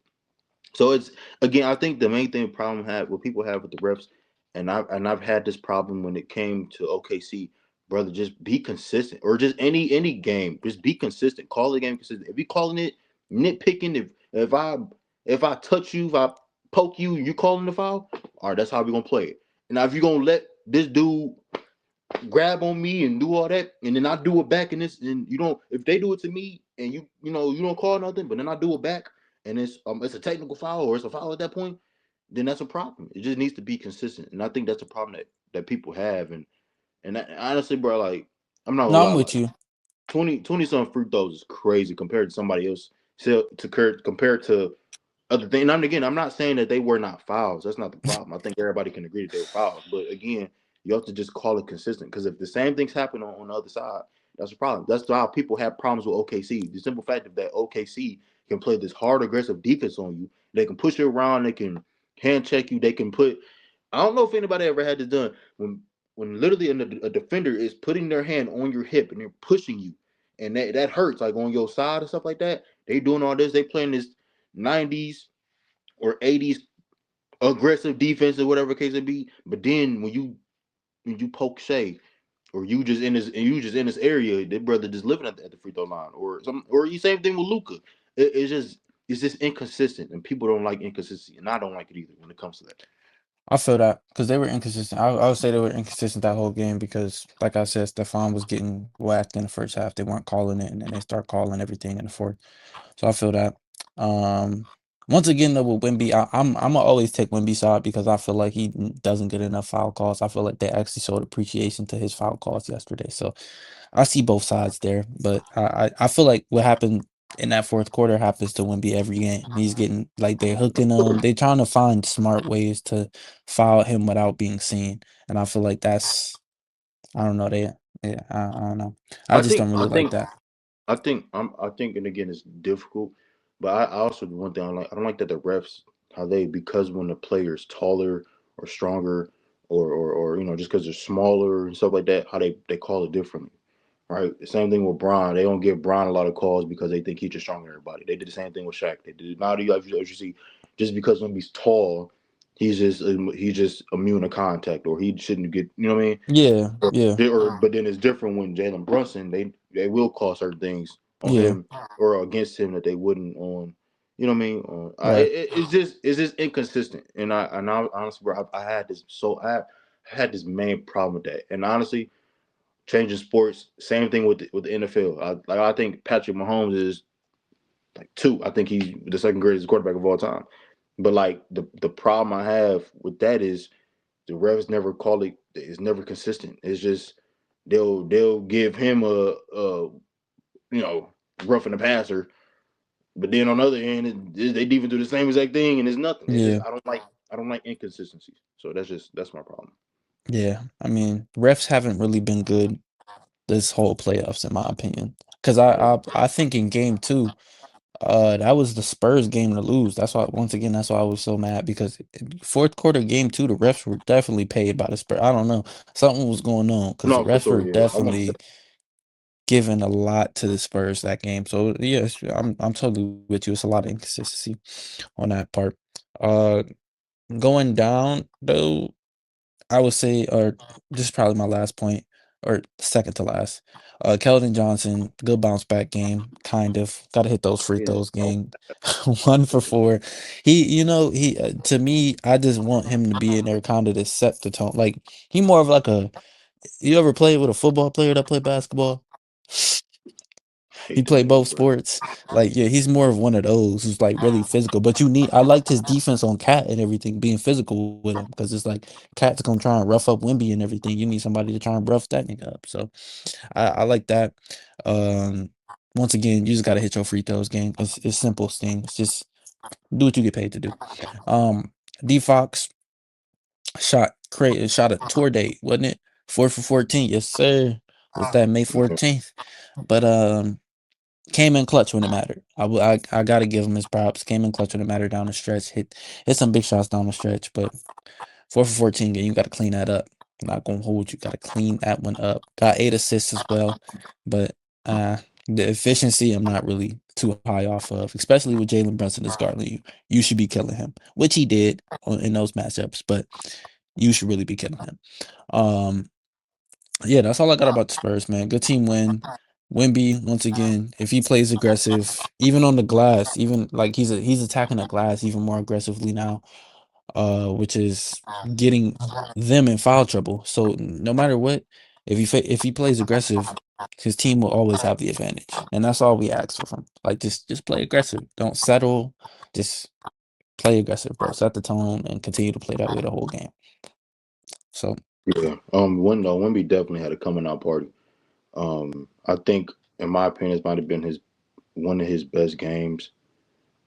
[SPEAKER 1] So it's, again, I think the main thing problem have what people have with the refs, and I've had this problem when it came to OKC, brother. Just be consistent, or just any game, just be consistent. Call the game consistent. If you calling it nitpicking, if I touch you, if I poke you, you calling the foul. All right, that's how we gonna play it. Now, if you're gonna let this dude grab on me and do all that, and then I do it back, and you don't, if they do it to me and you don't call nothing, but then I do it back, and it's a technical foul or it's a foul at that point, then that's a problem. It just needs to be consistent, and I think that's a problem that people have, and honestly, bro, like, I'm not gonna
[SPEAKER 2] No,
[SPEAKER 1] lie,
[SPEAKER 2] I'm with
[SPEAKER 1] like
[SPEAKER 2] you.
[SPEAKER 1] 20 some free throws is crazy compared to somebody else. So compared to other thing. And I'm not saying that they were not fouls. That's not the problem. I think everybody can agree that they were fouls. But again, you have to just call it consistent. Because if the same things happen on the other side, that's a problem. That's how people have problems with OKC. The simple fact of that OKC can play this hard, aggressive defense on you. They can push you around. They can hand check you. They can put. I don't know if anybody ever had this done when literally a defender is putting their hand on your hip and they're pushing you, and that hurts like on your side and stuff like that. They doing all this. They playing this 90s or 80s aggressive defense or whatever case it be. But then when you poke Shay, or you just in this area, that brother just living at the free throw line, or some, or you same thing with Luca. It's just inconsistent, and people don't like inconsistency, and I don't like it either when it comes to that.
[SPEAKER 2] I feel that because they were inconsistent. I would say they were inconsistent that whole game because, like I said, Stephon was getting whacked in the first half. They weren't calling it, and then they start calling everything in the fourth. So I feel that. Um, Once again, though, with Wimby, I'm gonna always take Wimby's side because I feel like he doesn't get enough foul calls. I feel like they actually showed appreciation to his foul calls yesterday. So I see both sides there, but I feel like what happened in that fourth quarter happens to Wimby every game. He's getting like they're hooking him. They're trying to find smart ways to foul him without being seen, and I feel like that's I don't know. Yeah, I don't know. I
[SPEAKER 1] I
[SPEAKER 2] just
[SPEAKER 1] think
[SPEAKER 2] don't
[SPEAKER 1] I
[SPEAKER 2] really like
[SPEAKER 1] think
[SPEAKER 2] that.
[SPEAKER 1] I think, and again, it's difficult, but I also, one thing I don't like that the refs, how they, because when the player's taller or stronger, or just because they're smaller and stuff like that, how they call it differently. Right. The same thing with Bron. They don't give Bron a lot of calls because they think he's just stronger than everybody. They did the same thing with Shaq. They did now. As you see, just because when he's tall, he's just immune to contact, or he shouldn't get. You know what I mean?
[SPEAKER 2] Yeah, yeah,
[SPEAKER 1] But then it's different when Jalen Brunson. They will call certain things on
[SPEAKER 2] yeah.
[SPEAKER 1] him or against him that they wouldn't on. You know what I mean?
[SPEAKER 2] Right.
[SPEAKER 1] It's just inconsistent. And I honestly, bro, I had this main problem with that. And honestly, changing sports. Same thing with the NFL. I think Patrick Mahomes is like two. I think he's the second greatest quarterback of all time. But like the problem I have with that is the refs never call it. It's never consistent. It's just they'll give him a you know roughing the passer, but then on the other end, they even do the same exact thing, and it's nothing. It's just
[SPEAKER 2] Yeah,
[SPEAKER 1] I don't like inconsistencies. So that's my problem.
[SPEAKER 2] yeah. I mean, refs haven't really been good this whole playoffs, in my opinion. Because
[SPEAKER 1] Yeah.
[SPEAKER 2] I think in game two, that was the Spurs game to lose. That's why once again, that's why I was so mad because fourth quarter game two, the refs were definitely paid by the Spurs. I don't know, something was going on because the
[SPEAKER 1] No, for
[SPEAKER 2] refs
[SPEAKER 1] sure.
[SPEAKER 2] were
[SPEAKER 1] Yeah, I want to say.
[SPEAKER 2] definitely giving a lot to the Spurs that game. So yes, I'm totally with you. It's a lot of inconsistency on that part. Uh, Going down though. I would say, or this is probably my last point, or second to last. Keldon Johnson, good bounce back game, kind of. Got to hit those free
[SPEAKER 1] Yeah.
[SPEAKER 2] throws game. 1 for 4. He to me, I just want him to be in there, kind of to set the tone. Like he more of like a. You ever played with a football player that played basketball? He
[SPEAKER 1] Hate them
[SPEAKER 2] played
[SPEAKER 1] niggas,
[SPEAKER 2] both
[SPEAKER 1] bro.
[SPEAKER 2] sports. Like, yeah, he's more of one of those who's like really physical. But I liked his defense on Cat and everything, being physical with him, because it's like Cat's gonna try and rough up Wimby and everything. You need somebody to try and rough that nigga up. So I like that. Um, Once again, you just gotta hit your free throws game. It's simple thing. It's just do what you get paid to do. Um, D Fox shot a tour date, wasn't it? 4 for 14, yes sir. Was that May
[SPEAKER 1] Yeah.
[SPEAKER 2] 14th? But came in clutch when it mattered. I gotta give him his props. Came in clutch when it mattered down the stretch. Hit some big shots down the stretch, but 4 for 14 game, you gotta clean that up. I'm not gonna hold you. Gotta clean that one up. Got 8 assists as well, but uh the efficiency I'm not really too high off of, especially with Jalen Brunson as guarding you. You should be killing him, which he did in those matchups, but you should really be killing him. Um, yeah, that's all I got about the Spurs, man. Good team win. Wimby, once again, if he plays aggressive, even on the glass, even like he's attacking the glass even more aggressively now, which is getting them in foul trouble. So no matter what, if he plays aggressive, his team will always have the advantage, and that's all we ask from him. Like just play aggressive, don't settle, just play aggressive, bro. Set the tone and continue to play that way the whole game. So
[SPEAKER 1] Yeah. Wemby definitely had a coming out party. I think, in my opinion, this might have been his one of his best games.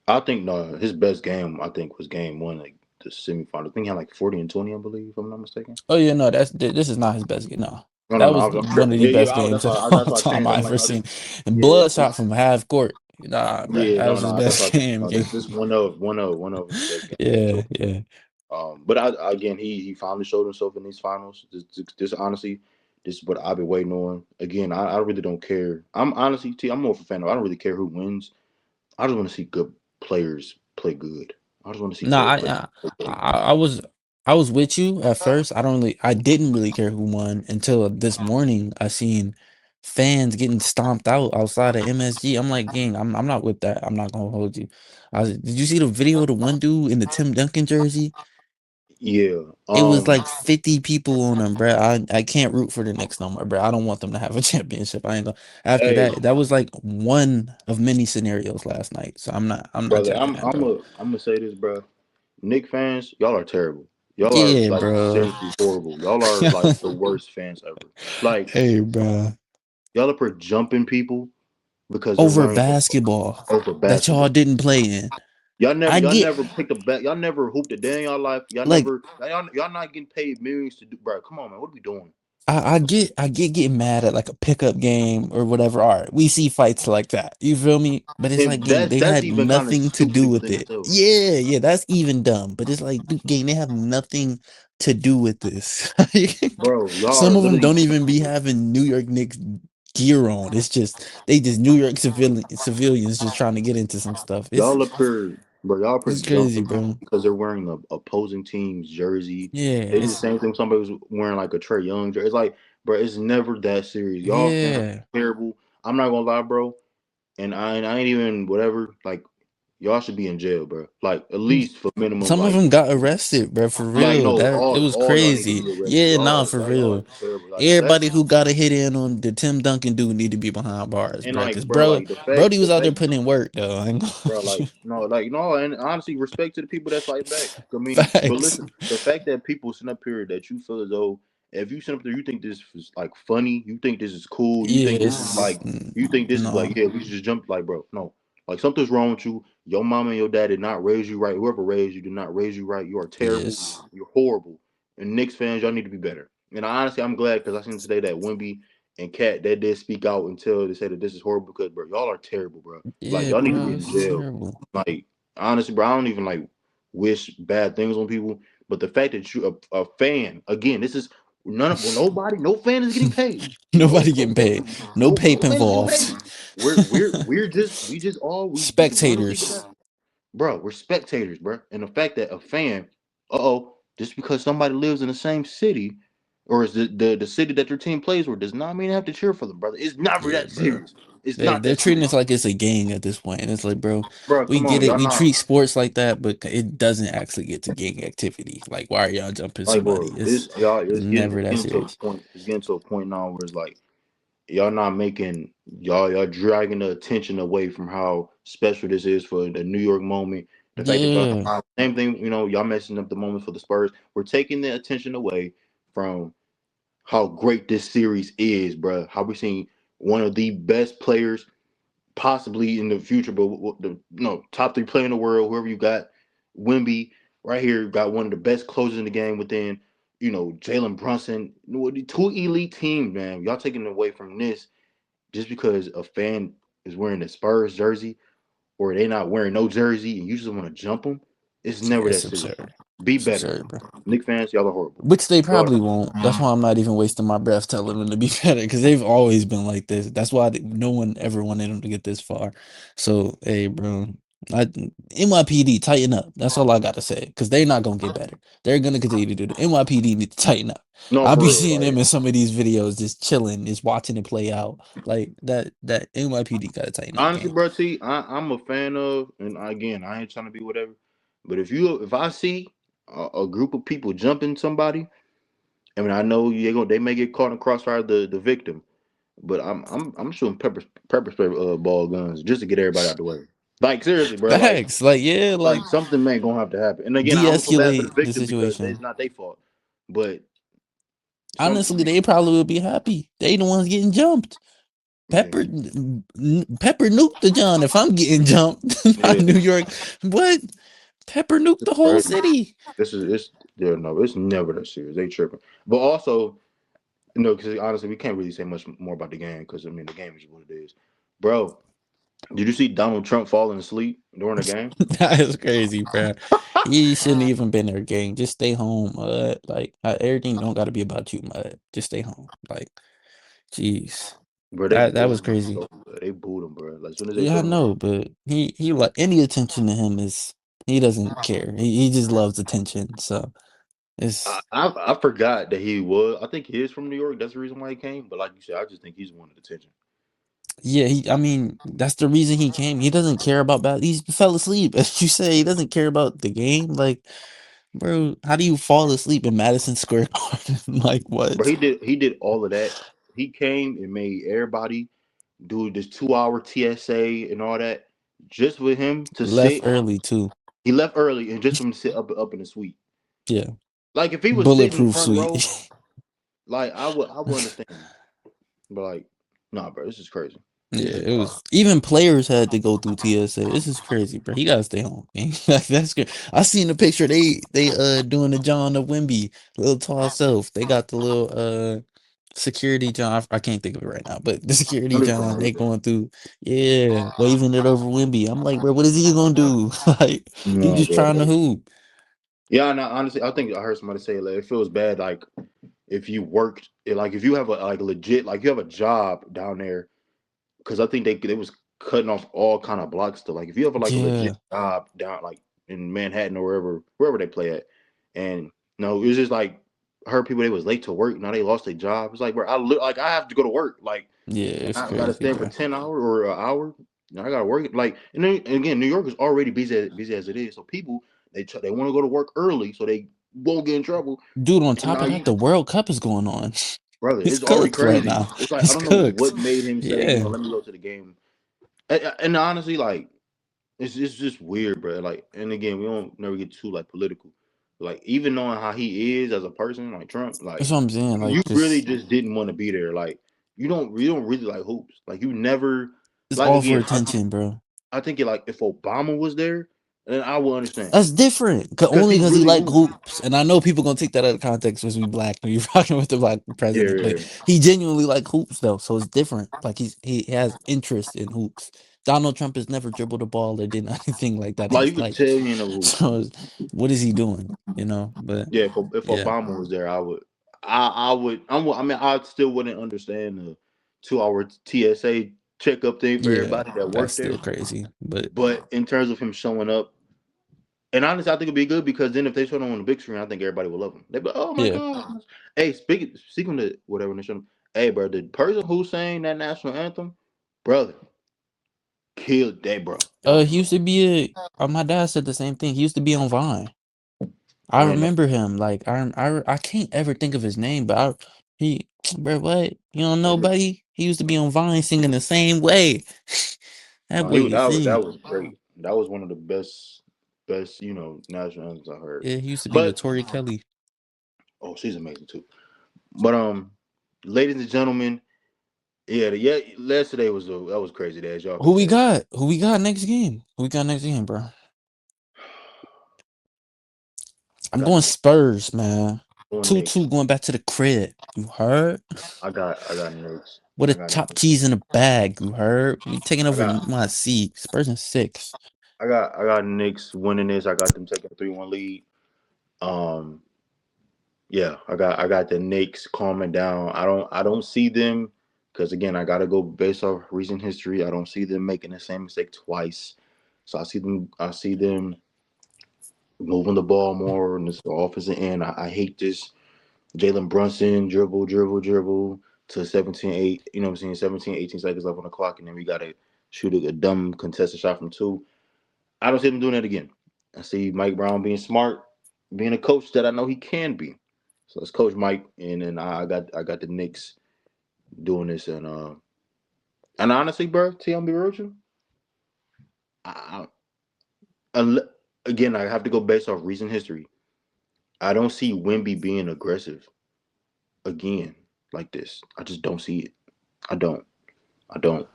[SPEAKER 1] I think no, his best game I think was game one, like the semifinal. I think he had like 40 and 20, I believe, if I'm not mistaken.
[SPEAKER 2] oh yeah, no, this is not his best game. No,
[SPEAKER 1] No, no,
[SPEAKER 2] that
[SPEAKER 1] no.
[SPEAKER 2] was
[SPEAKER 1] I'm
[SPEAKER 2] one of
[SPEAKER 1] tripping.
[SPEAKER 2] the
[SPEAKER 1] Yeah,
[SPEAKER 2] best
[SPEAKER 1] yeah.
[SPEAKER 2] games of all
[SPEAKER 1] That's why I
[SPEAKER 2] time
[SPEAKER 1] changed. I'm
[SPEAKER 2] I
[SPEAKER 1] like,
[SPEAKER 2] ever
[SPEAKER 1] no,
[SPEAKER 2] seen.
[SPEAKER 1] this.
[SPEAKER 2] And
[SPEAKER 1] Yeah,
[SPEAKER 2] blood shot
[SPEAKER 1] this.
[SPEAKER 2] from half court. Nah, bro,
[SPEAKER 1] Yeah,
[SPEAKER 2] that
[SPEAKER 1] no,
[SPEAKER 2] was his
[SPEAKER 1] no. That's
[SPEAKER 2] best
[SPEAKER 1] why.
[SPEAKER 2] game.
[SPEAKER 1] No,
[SPEAKER 2] Gang.
[SPEAKER 1] this one of his best games for
[SPEAKER 2] Yeah,
[SPEAKER 1] sure.
[SPEAKER 2] yeah.
[SPEAKER 1] But again, he finally showed himself in these finals. This honestly, this is what I've been waiting on. Again, I really don't care. I'm honestly, I'm more of a fan of. I don't really care who wins. I just want to see good players play good. I just want to see
[SPEAKER 2] No,
[SPEAKER 1] great players play
[SPEAKER 2] I,
[SPEAKER 1] great.
[SPEAKER 2] I was I was with you at first. I didn't really care who won until this morning. I seen fans getting stomped out outside of MSG. I'm like, gang, I'm not with that. I'm not gonna hold you. Did you see the video of the one dude in the Tim Duncan jersey?
[SPEAKER 1] Yeah.
[SPEAKER 2] It was like 50 people on them, bro. I can't root for the Knicks no more, bro. I don't want them to have a championship. I ain't gonna. After
[SPEAKER 1] Hey,
[SPEAKER 2] that, that was like one of many scenarios last night. So I'm not
[SPEAKER 1] brother,
[SPEAKER 2] jacking that, bro.
[SPEAKER 1] I'm gonna say this, bro. Nick fans, y'all are terrible. Y'all are
[SPEAKER 2] Yeah,
[SPEAKER 1] like
[SPEAKER 2] bro.
[SPEAKER 1] seriously horrible. Y'all are like the worst fans ever. Like
[SPEAKER 2] Hey, bro.
[SPEAKER 1] y'all are for jumping people because they're
[SPEAKER 2] Over
[SPEAKER 1] wearing
[SPEAKER 2] basketball
[SPEAKER 1] over
[SPEAKER 2] that y'all
[SPEAKER 1] basketball.
[SPEAKER 2] didn't play in. I
[SPEAKER 1] Y'all
[SPEAKER 2] get
[SPEAKER 1] never picked a bet. Y'all never hooped a day in y'all life.
[SPEAKER 2] like
[SPEAKER 1] Y'all not getting paid millions to do. Bro, come on, man. What are we doing?
[SPEAKER 2] I get getting mad at like a pickup game or whatever. All right, we see fights like that. You feel me? But it's like,
[SPEAKER 1] And
[SPEAKER 2] gang, they
[SPEAKER 1] that's
[SPEAKER 2] had
[SPEAKER 1] even kind of
[SPEAKER 2] nothing to
[SPEAKER 1] stupid
[SPEAKER 2] do
[SPEAKER 1] if you
[SPEAKER 2] with
[SPEAKER 1] think
[SPEAKER 2] it.
[SPEAKER 1] itself.
[SPEAKER 2] Yeah, yeah, that's even dumb. But it's like, dude, gang, they have nothing to do with this.
[SPEAKER 1] Bro, y'all are
[SPEAKER 2] Some of them
[SPEAKER 1] literally
[SPEAKER 2] don't even be having New York Knicks gear on. It's just they just New York civilians just trying to get into some stuff.
[SPEAKER 1] y'all up here, bro. Y'all up here
[SPEAKER 2] It's crazy,
[SPEAKER 1] jumping
[SPEAKER 2] bro.
[SPEAKER 1] because they're wearing a opposing team's jersey.
[SPEAKER 2] Yeah,
[SPEAKER 1] They do the
[SPEAKER 2] it's
[SPEAKER 1] same thing. Somebody was wearing like a Trey Young jersey. It's like, bro, it's never that serious. Y'all fans are
[SPEAKER 2] yeah.
[SPEAKER 1] terrible. I'm not gonna lie, bro. And I ain't even whatever. Like, y'all should be in jail, bro. Like, at least for minimum,
[SPEAKER 2] Some of them got arrested, bro. For
[SPEAKER 1] like
[SPEAKER 2] real,
[SPEAKER 1] no,
[SPEAKER 2] that it was
[SPEAKER 1] all y'all need to
[SPEAKER 2] crazy.
[SPEAKER 1] be arrested.
[SPEAKER 2] Yeah, nah, for
[SPEAKER 1] Y'all are
[SPEAKER 2] real.
[SPEAKER 1] terrible. Like, unless
[SPEAKER 2] Everybody who got a hit in on the Tim Duncan dude need to be behind bars,
[SPEAKER 1] and
[SPEAKER 2] bro.
[SPEAKER 1] like,
[SPEAKER 2] Because
[SPEAKER 1] bro, like
[SPEAKER 2] Brody
[SPEAKER 1] the
[SPEAKER 2] was out there
[SPEAKER 1] fact
[SPEAKER 2] putting in work, though. I ain't gonna
[SPEAKER 1] bro.
[SPEAKER 2] hold you.
[SPEAKER 1] Like no, and honestly, respect to the people that fight back. I mean, but
[SPEAKER 2] Facts.
[SPEAKER 1] listen, the fact that people sitting up here that you feel as though if you sit up there, you think this is like funny, you think this is cool, you
[SPEAKER 2] Yeah,
[SPEAKER 1] think this is like, you think this is
[SPEAKER 2] no.
[SPEAKER 1] like, yeah, we should just jump. Like, bro, no, like something's wrong with you. Your mom and your dad did not raise you right. Whoever raised you did not raise you right. You are terrible.
[SPEAKER 2] Yes.
[SPEAKER 1] You're horrible. And Knicks fans, y'all need to be better. And honestly, I'm glad because I seen today that Wimby and Cat that did speak out until they said that this is horrible because bro, y'all are terrible, bro. Like
[SPEAKER 2] Yeah,
[SPEAKER 1] y'all need to
[SPEAKER 2] bro.
[SPEAKER 1] be in
[SPEAKER 2] It's
[SPEAKER 1] jail.
[SPEAKER 2] terrible.
[SPEAKER 1] Like honestly, bro, I don't even like wish bad things on people. But the fact that you a fan again, this is nobody, no fan is getting paid.
[SPEAKER 2] Nobody getting paid. No
[SPEAKER 1] No
[SPEAKER 2] paper
[SPEAKER 1] fan is getting paid.
[SPEAKER 2] involved.
[SPEAKER 1] We're just we just all we want to see the
[SPEAKER 2] Spectators.
[SPEAKER 1] best, bro. We're spectators, bro. And the fact that a fan, uh oh, Just because somebody lives in the same city or is the city that your team plays for does not mean you have to cheer for them, brother. It's never
[SPEAKER 2] Yeah,
[SPEAKER 1] that
[SPEAKER 2] bro.
[SPEAKER 1] serious. It's
[SPEAKER 2] They're
[SPEAKER 1] not
[SPEAKER 2] they're
[SPEAKER 1] that
[SPEAKER 2] treating
[SPEAKER 1] serious.
[SPEAKER 2] us like it's a gang at this point, and it's like, bro,
[SPEAKER 1] Bro,
[SPEAKER 2] we
[SPEAKER 1] come
[SPEAKER 2] get
[SPEAKER 1] on,
[SPEAKER 2] it.
[SPEAKER 1] y'all
[SPEAKER 2] We
[SPEAKER 1] not
[SPEAKER 2] treat sports like that, but it doesn't actually get to gang activity. Like, why are y'all jumping
[SPEAKER 1] like,
[SPEAKER 2] somebody?
[SPEAKER 1] bro. It's y'all.
[SPEAKER 2] It's
[SPEAKER 1] It's
[SPEAKER 2] never that
[SPEAKER 1] getting to a
[SPEAKER 2] serious.
[SPEAKER 1] point. It's getting to a point now where it's like y'all not making y'all dragging the attention away from how special this is for the New York moment. The fact that
[SPEAKER 2] Yeah,
[SPEAKER 1] same thing, y'all messing up the moment for the Spurs. We're taking the attention away from how great this series is, bro. How we seen one of the best players possibly in the future, but the top three player in the world, whoever you got, Wimby right here got one of the best closers in the game within, Jalen Brunson, two elite teams, man. Y'all taking away from this just because a fan is wearing a Spurs jersey or they not wearing no jersey and you just want to jump them. It's
[SPEAKER 2] yeah,
[SPEAKER 1] never that
[SPEAKER 2] it's
[SPEAKER 1] serious.
[SPEAKER 2] absurd.
[SPEAKER 1] Be
[SPEAKER 2] It's
[SPEAKER 1] better.
[SPEAKER 2] absurd, bro.
[SPEAKER 1] Knicks fans, y'all are horrible.
[SPEAKER 2] Which they
[SPEAKER 1] Go
[SPEAKER 2] probably won't. That's why I'm not even wasting my breath telling them to be better, because they've always been like this. That's why no one ever wanted them to get this far. So, hey, bro, I, NYPD, tighten up. That's all I gotta say, because they're not gonna get better. They're gonna continue to do the NYPD need to tighten up.
[SPEAKER 1] No,
[SPEAKER 2] I'll
[SPEAKER 1] for
[SPEAKER 2] be
[SPEAKER 1] real.
[SPEAKER 2] seeing them
[SPEAKER 1] Like,
[SPEAKER 2] in some of these videos, just chilling, just watching it play out. Like that NYPD gotta tighten up,
[SPEAKER 1] honestly,
[SPEAKER 2] gang.
[SPEAKER 1] bro, I'm a fan of, and again, I ain't trying to be whatever, but if I see a group of people jumping somebody, I mean, I know they may get caught in the crossfire the victim, but I'm shooting pepper spray ball guns just to get everybody out the way. Like seriously, bro,
[SPEAKER 2] Facts, like, yeah,
[SPEAKER 1] like
[SPEAKER 2] like,
[SPEAKER 1] something may gonna have to happen. And again, I don't feel bad for the
[SPEAKER 2] de-escalate the
[SPEAKER 1] victim because it's
[SPEAKER 2] situation.
[SPEAKER 1] not their fault, but
[SPEAKER 2] Honestly,
[SPEAKER 1] something,
[SPEAKER 2] they probably would be happy. They the ones getting jumped.
[SPEAKER 1] yeah,
[SPEAKER 2] Pepper nuked the John. If I'm getting jumped, not
[SPEAKER 1] yeah,
[SPEAKER 2] New York. What? Pepper nuked
[SPEAKER 1] it's
[SPEAKER 2] the whole
[SPEAKER 1] crazy.
[SPEAKER 2] city.
[SPEAKER 1] It's yeah, no, it's never that serious. They tripping, but also because honestly, we can't really say much more about the game because I mean the game is what it is, bro. Did you see Donald Trump falling asleep during the game?
[SPEAKER 2] That is crazy, bro. He shouldn't even been there, gang. Just stay home. Like, everything don't got to be about you, mud. Just stay home. Like, jeez,
[SPEAKER 1] Bro, they
[SPEAKER 2] that
[SPEAKER 1] booed
[SPEAKER 2] was
[SPEAKER 1] him
[SPEAKER 2] crazy.
[SPEAKER 1] so good. They booed him, bro. Like as soon as they
[SPEAKER 2] Yeah, I
[SPEAKER 1] put him,
[SPEAKER 2] know, but he like any attention to him is he doesn't care. He just loves attention. So it's
[SPEAKER 1] I forgot that he was. I think he is from New York. That's the reason why he came. But like you said, I just think he's wanted attention.
[SPEAKER 2] Yeah, I mean, that's the reason he came. He doesn't care about He fell asleep, as you say. He doesn't care about the game. Like, bro, how do you fall asleep in Madison Square Garden? Like,
[SPEAKER 1] But
[SPEAKER 2] what?
[SPEAKER 1] he did all of that. He came and made everybody do this 2 hour TSA and all that just with him to
[SPEAKER 2] Left
[SPEAKER 1] sit.
[SPEAKER 2] early too.
[SPEAKER 1] He left early and just for him to sit up in the suite.
[SPEAKER 2] Yeah,
[SPEAKER 1] Like if he was sitting in the
[SPEAKER 2] bulletproof
[SPEAKER 1] front
[SPEAKER 2] suite.
[SPEAKER 1] row, like I would understand. But like, nah, bro, this is crazy.
[SPEAKER 2] Yeah,
[SPEAKER 1] This is
[SPEAKER 2] it
[SPEAKER 1] wild.
[SPEAKER 2] was even players had to go through TSA. This is crazy, bro. He gotta stay home, man. Like, that's good. I seen the picture. They doing the John of Wimby, little tall self. They got the little security John. I can't think of it right now, but the security
[SPEAKER 1] Let me
[SPEAKER 2] John. They
[SPEAKER 1] promote it.
[SPEAKER 2] going through, yeah, waving it over Wimby. I'm like, bro, what is he gonna do? Like, he
[SPEAKER 1] No,
[SPEAKER 2] just
[SPEAKER 1] bro.
[SPEAKER 2] trying to hoop.
[SPEAKER 1] Yeah, no, honestly, I think I heard somebody say like it feels bad like if you worked like if you have a like legit like you have a job down there because I think they was cutting off all kind of blocks to like if you have like a legit
[SPEAKER 2] Yeah,
[SPEAKER 1] job down like in Manhattan or wherever they play at, and no, it was just like I heard people they was late to work now they lost their job. It's like bro, like I have to go to work like
[SPEAKER 2] yeah,
[SPEAKER 1] and
[SPEAKER 2] it's
[SPEAKER 1] I got to
[SPEAKER 2] crazy,
[SPEAKER 1] stand for
[SPEAKER 2] bro.
[SPEAKER 1] 10 hours or an hour. And I got to work like and then and again New York is already busy as it is, so people they want to go to work early so they won't get in trouble.
[SPEAKER 2] Dude, on
[SPEAKER 1] And
[SPEAKER 2] top
[SPEAKER 1] now
[SPEAKER 2] of that,
[SPEAKER 1] you
[SPEAKER 2] the World Cup is going on.
[SPEAKER 1] brother,
[SPEAKER 2] It's
[SPEAKER 1] it's already
[SPEAKER 2] cooked right
[SPEAKER 1] crazy.
[SPEAKER 2] now.
[SPEAKER 1] It's like I
[SPEAKER 2] It's
[SPEAKER 1] don't know
[SPEAKER 2] cooked.
[SPEAKER 1] what made him say,
[SPEAKER 2] Yeah.
[SPEAKER 1] let me go to the game. And honestly, like it's just weird, bro. Like, and again, we don't never get too like political. Like, even knowing how he is as a person, like Trump,
[SPEAKER 2] That's
[SPEAKER 1] like
[SPEAKER 2] what I'm saying.
[SPEAKER 1] you
[SPEAKER 2] Like,
[SPEAKER 1] really
[SPEAKER 2] just
[SPEAKER 1] just didn't want to be there. Like, you don't really like hoops. Like, you never
[SPEAKER 2] it's
[SPEAKER 1] like
[SPEAKER 2] all for
[SPEAKER 1] again.
[SPEAKER 2] attention, bro.
[SPEAKER 1] I think it like if Obama was there, then I would understand
[SPEAKER 2] That's different.
[SPEAKER 1] because
[SPEAKER 2] Only
[SPEAKER 1] he
[SPEAKER 2] because he
[SPEAKER 1] really
[SPEAKER 2] like
[SPEAKER 1] hoops.
[SPEAKER 2] hoops, and I know people gonna take that out of context because we black when you're rocking with the black
[SPEAKER 1] Yeah,
[SPEAKER 2] president,
[SPEAKER 1] yeah,
[SPEAKER 2] but
[SPEAKER 1] yeah.
[SPEAKER 2] he genuinely like hoops though, so it's different. Like, he has interest in hoops. Donald Trump has never dribbled a ball or did anything like that in
[SPEAKER 1] Like you
[SPEAKER 2] his
[SPEAKER 1] could
[SPEAKER 2] life.
[SPEAKER 1] tell he in a hoops.
[SPEAKER 2] So what is he doing? But
[SPEAKER 1] Yeah, if
[SPEAKER 2] yeah,
[SPEAKER 1] Obama was there, I would. I would. I mean, I still wouldn't understand the 2 hour TSA checkup thing for
[SPEAKER 2] yeah,
[SPEAKER 1] everybody that
[SPEAKER 2] that's
[SPEAKER 1] worked there.
[SPEAKER 2] still crazy. But
[SPEAKER 1] But in terms of him showing up, And honestly, I think it'd be good because then if they show them on the big screen, I think everybody will love them. They be like, oh my
[SPEAKER 2] Yeah.
[SPEAKER 1] god. Hey, speaking to whatever they show them, hey, bro, the person who sang that national anthem, brother, killed that, bro. That was
[SPEAKER 2] He used to be my dad said the same thing. He used to be on Vine. I
[SPEAKER 1] I ain't know.
[SPEAKER 2] remember him. Like I can't ever think of his name, but he bro, what? You don't know, buddy? He used to be on Vine singing the same way. That
[SPEAKER 1] No,
[SPEAKER 2] boy can
[SPEAKER 1] that
[SPEAKER 2] sing.
[SPEAKER 1] was great. That was one of the best national anthems I heard.
[SPEAKER 2] Yeah, he used to be with
[SPEAKER 1] But
[SPEAKER 2] Tori Kelly.
[SPEAKER 1] oh, she's amazing too. But ladies and gentlemen, yeah, yesterday was that was crazy day, as y'all can
[SPEAKER 2] Who we
[SPEAKER 1] tell.
[SPEAKER 2] got? Who we got next game? Who we got next game, bro?
[SPEAKER 1] I
[SPEAKER 2] I'm
[SPEAKER 1] got
[SPEAKER 2] going
[SPEAKER 1] Nick.
[SPEAKER 2] Spurs, man.
[SPEAKER 1] Going
[SPEAKER 2] 2-2
[SPEAKER 1] Knicks.
[SPEAKER 2] going back to the crib. You heard?
[SPEAKER 1] I got Knicks.
[SPEAKER 2] With
[SPEAKER 1] I
[SPEAKER 2] a
[SPEAKER 1] got
[SPEAKER 2] top
[SPEAKER 1] Knicks.
[SPEAKER 2] cheese in the bag. You heard? We taking
[SPEAKER 1] I
[SPEAKER 2] over
[SPEAKER 1] got
[SPEAKER 2] my seat. Spurs in 6.
[SPEAKER 1] I got Knicks winning this. I got them taking a 3-1 lead. Um, yeah, I got the Knicks calming down. I don't see them because again I gotta go based off recent history. I don't see them making the same mistake twice. So I see them moving the ball more in this offensive end. I hate this Jalen Brunson dribble, dribble, dribble to 17-8. You know what I'm saying? 17, 18 seconds left on the clock, and then we gotta shoot a dumb contested shot from two. I don't see them doing that again. I see Mike Brown being smart, being a coach that I know he can be. So let's coach Mike, and then I got the Knicks doing this, and honestly, bro, T, be real with you. I, again, I have to go based off recent history. I don't see Wimby being aggressive again like this. I just don't see it. I don't. I don't.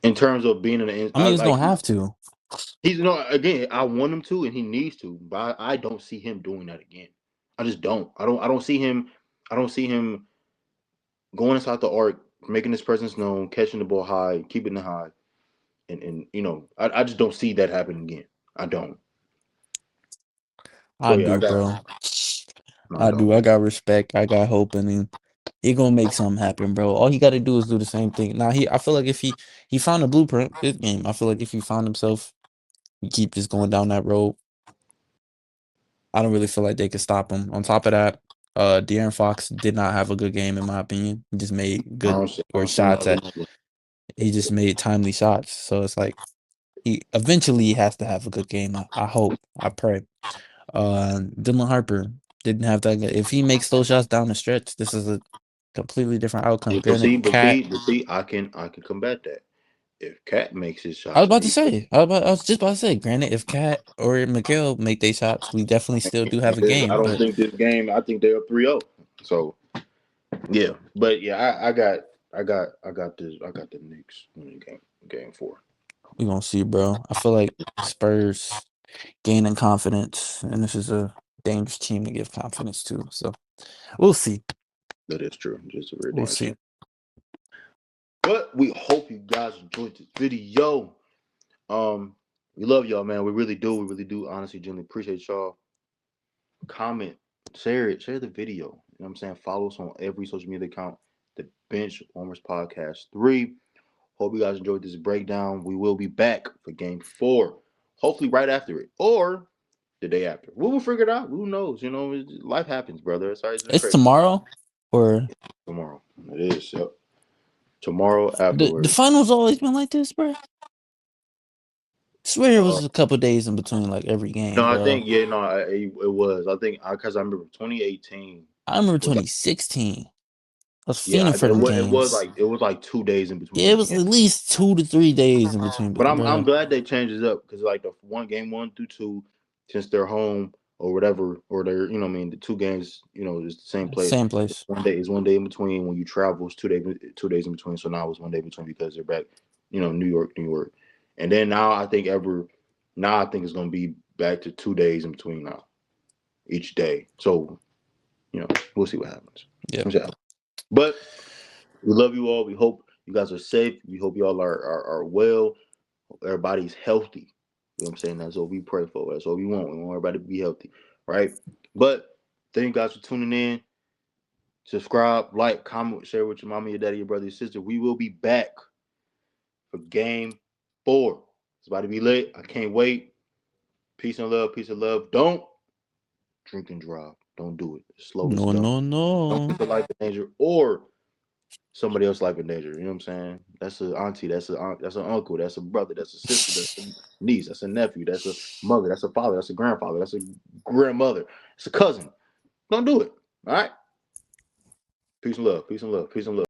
[SPEAKER 1] In terms of being in the
[SPEAKER 2] I mean, it's
[SPEAKER 1] like
[SPEAKER 2] gonna have to.
[SPEAKER 1] he's again. I want him to, and he needs to, but I don't see him doing that again. I just don't. I don't see him. I don't see him going inside the arc, making his presence known, catching the ball high, keeping it high, and I just don't see that happen again. I don't.
[SPEAKER 2] I
[SPEAKER 1] So yeah, I
[SPEAKER 2] do,
[SPEAKER 1] got
[SPEAKER 2] bro.
[SPEAKER 1] no, I
[SPEAKER 2] I
[SPEAKER 1] don't.
[SPEAKER 2] do. I got respect. I got hope in him. He gonna make something happen, bro. All he got to do is do the same thing. Now I feel like if he found a blueprint this game. I feel like if he found himself, he keep just going down that road. I don't really feel like they could stop him. On top of that, De'Aaron Fox did not have a good game in my opinion. He just made
[SPEAKER 1] I
[SPEAKER 2] good
[SPEAKER 1] don't see. I
[SPEAKER 2] or
[SPEAKER 1] don't see him
[SPEAKER 2] shots
[SPEAKER 1] having
[SPEAKER 2] at.
[SPEAKER 1] that.
[SPEAKER 2] He just made timely shots. So it's like he eventually has to have a good game. I hope. I pray. Dylan Harper didn't have that. If he makes those shots down the stretch, this is a completely different outcome.
[SPEAKER 1] Yeah, but
[SPEAKER 2] Granted, Cat.
[SPEAKER 1] I can combat that. If Cat makes his
[SPEAKER 2] I was
[SPEAKER 1] shots and
[SPEAKER 2] about to
[SPEAKER 1] he
[SPEAKER 2] say. I was just about to say. Granted, if Cat or Miguel make their shots, we definitely still do have a
[SPEAKER 1] I
[SPEAKER 2] game.
[SPEAKER 1] don't
[SPEAKER 2] But
[SPEAKER 1] think this game. I think they're 3-0. So yeah, but yeah, I got this. I got the Knicks winning game four.
[SPEAKER 2] we gonna see, bro. I feel like Spurs gaining confidence, and this is a dangerous team to give confidence to. So we'll see.
[SPEAKER 1] That is true. Just a very
[SPEAKER 2] We'll
[SPEAKER 1] dangerous
[SPEAKER 2] see.
[SPEAKER 1] team. But we hope you guys enjoyed this video. We love y'all, man. We really do. We really do. Honestly, genuinely appreciate y'all. Comment, share it, share the video. You know what I'm saying? Follow us on every social media account. The Benchwarmers Podcast 3. Hope you guys enjoyed this breakdown. We will be back for game 4. Hopefully right after it. Or the day after. We will figure it out. Who knows? Life happens, brother. It's always been
[SPEAKER 2] It's
[SPEAKER 1] crazy.
[SPEAKER 2] tomorrow, or
[SPEAKER 1] Tomorrow. It is. Yep. Tomorrow
[SPEAKER 2] the
[SPEAKER 1] afterwards.
[SPEAKER 2] finals always been like this, bro. Swear it
[SPEAKER 1] Uh,
[SPEAKER 2] was a couple days in between like every
[SPEAKER 1] no,
[SPEAKER 2] game,
[SPEAKER 1] I
[SPEAKER 2] bro.
[SPEAKER 1] think yeah, no, it was. I think because I remember 2018
[SPEAKER 2] I remember
[SPEAKER 1] was like
[SPEAKER 2] 2016. I was
[SPEAKER 1] yeah,
[SPEAKER 2] fiending for
[SPEAKER 1] it
[SPEAKER 2] them
[SPEAKER 1] was, it was
[SPEAKER 2] games.
[SPEAKER 1] like it was like 2 days in between
[SPEAKER 2] Yeah, it
[SPEAKER 1] each
[SPEAKER 2] was
[SPEAKER 1] game.
[SPEAKER 2] at least 2 to 3 days in between,
[SPEAKER 1] But I'm
[SPEAKER 2] bro.
[SPEAKER 1] glad they changed it up because like the one game 1 through 2, since they're home or whatever, or they're what I mean the 2 games is the same place.
[SPEAKER 2] Same place,
[SPEAKER 1] One day in between when you travel. It's 2 days in between. So now it's one day in between because they're back, New York, New York, and then now I think it's gonna be back to 2 days in between now each day. So we'll see what happens.
[SPEAKER 2] yeah.
[SPEAKER 1] Yeah. But we love you all. We hope you guys are safe. We hope you all are well. Everybody's healthy. You know what I'm saying? That's what we pray for. That's what we want. We want everybody to be healthy. Right? But thank you guys for tuning in. Subscribe, like, comment, share with your mama, your daddy, your brother, your sister. We will be back for game 4. It's about to be lit. I can't wait. Peace and love. Peace and love. Don't drink and drive. Don't do it. It's slow. It's
[SPEAKER 2] No,
[SPEAKER 1] dumb.
[SPEAKER 2] no,
[SPEAKER 1] Don't
[SPEAKER 2] no.
[SPEAKER 1] put your life in danger or somebody else's life in danger. You know what I'm saying? That's an auntie. That's a aunt. That's an uncle. That's a brother. That's a sister. That's a niece. That's a nephew. That's a mother. That's a father. That's a grandfather. That's a grandmother. It's a cousin. Don't do it. All right. Peace and love. Peace and love. Peace and love.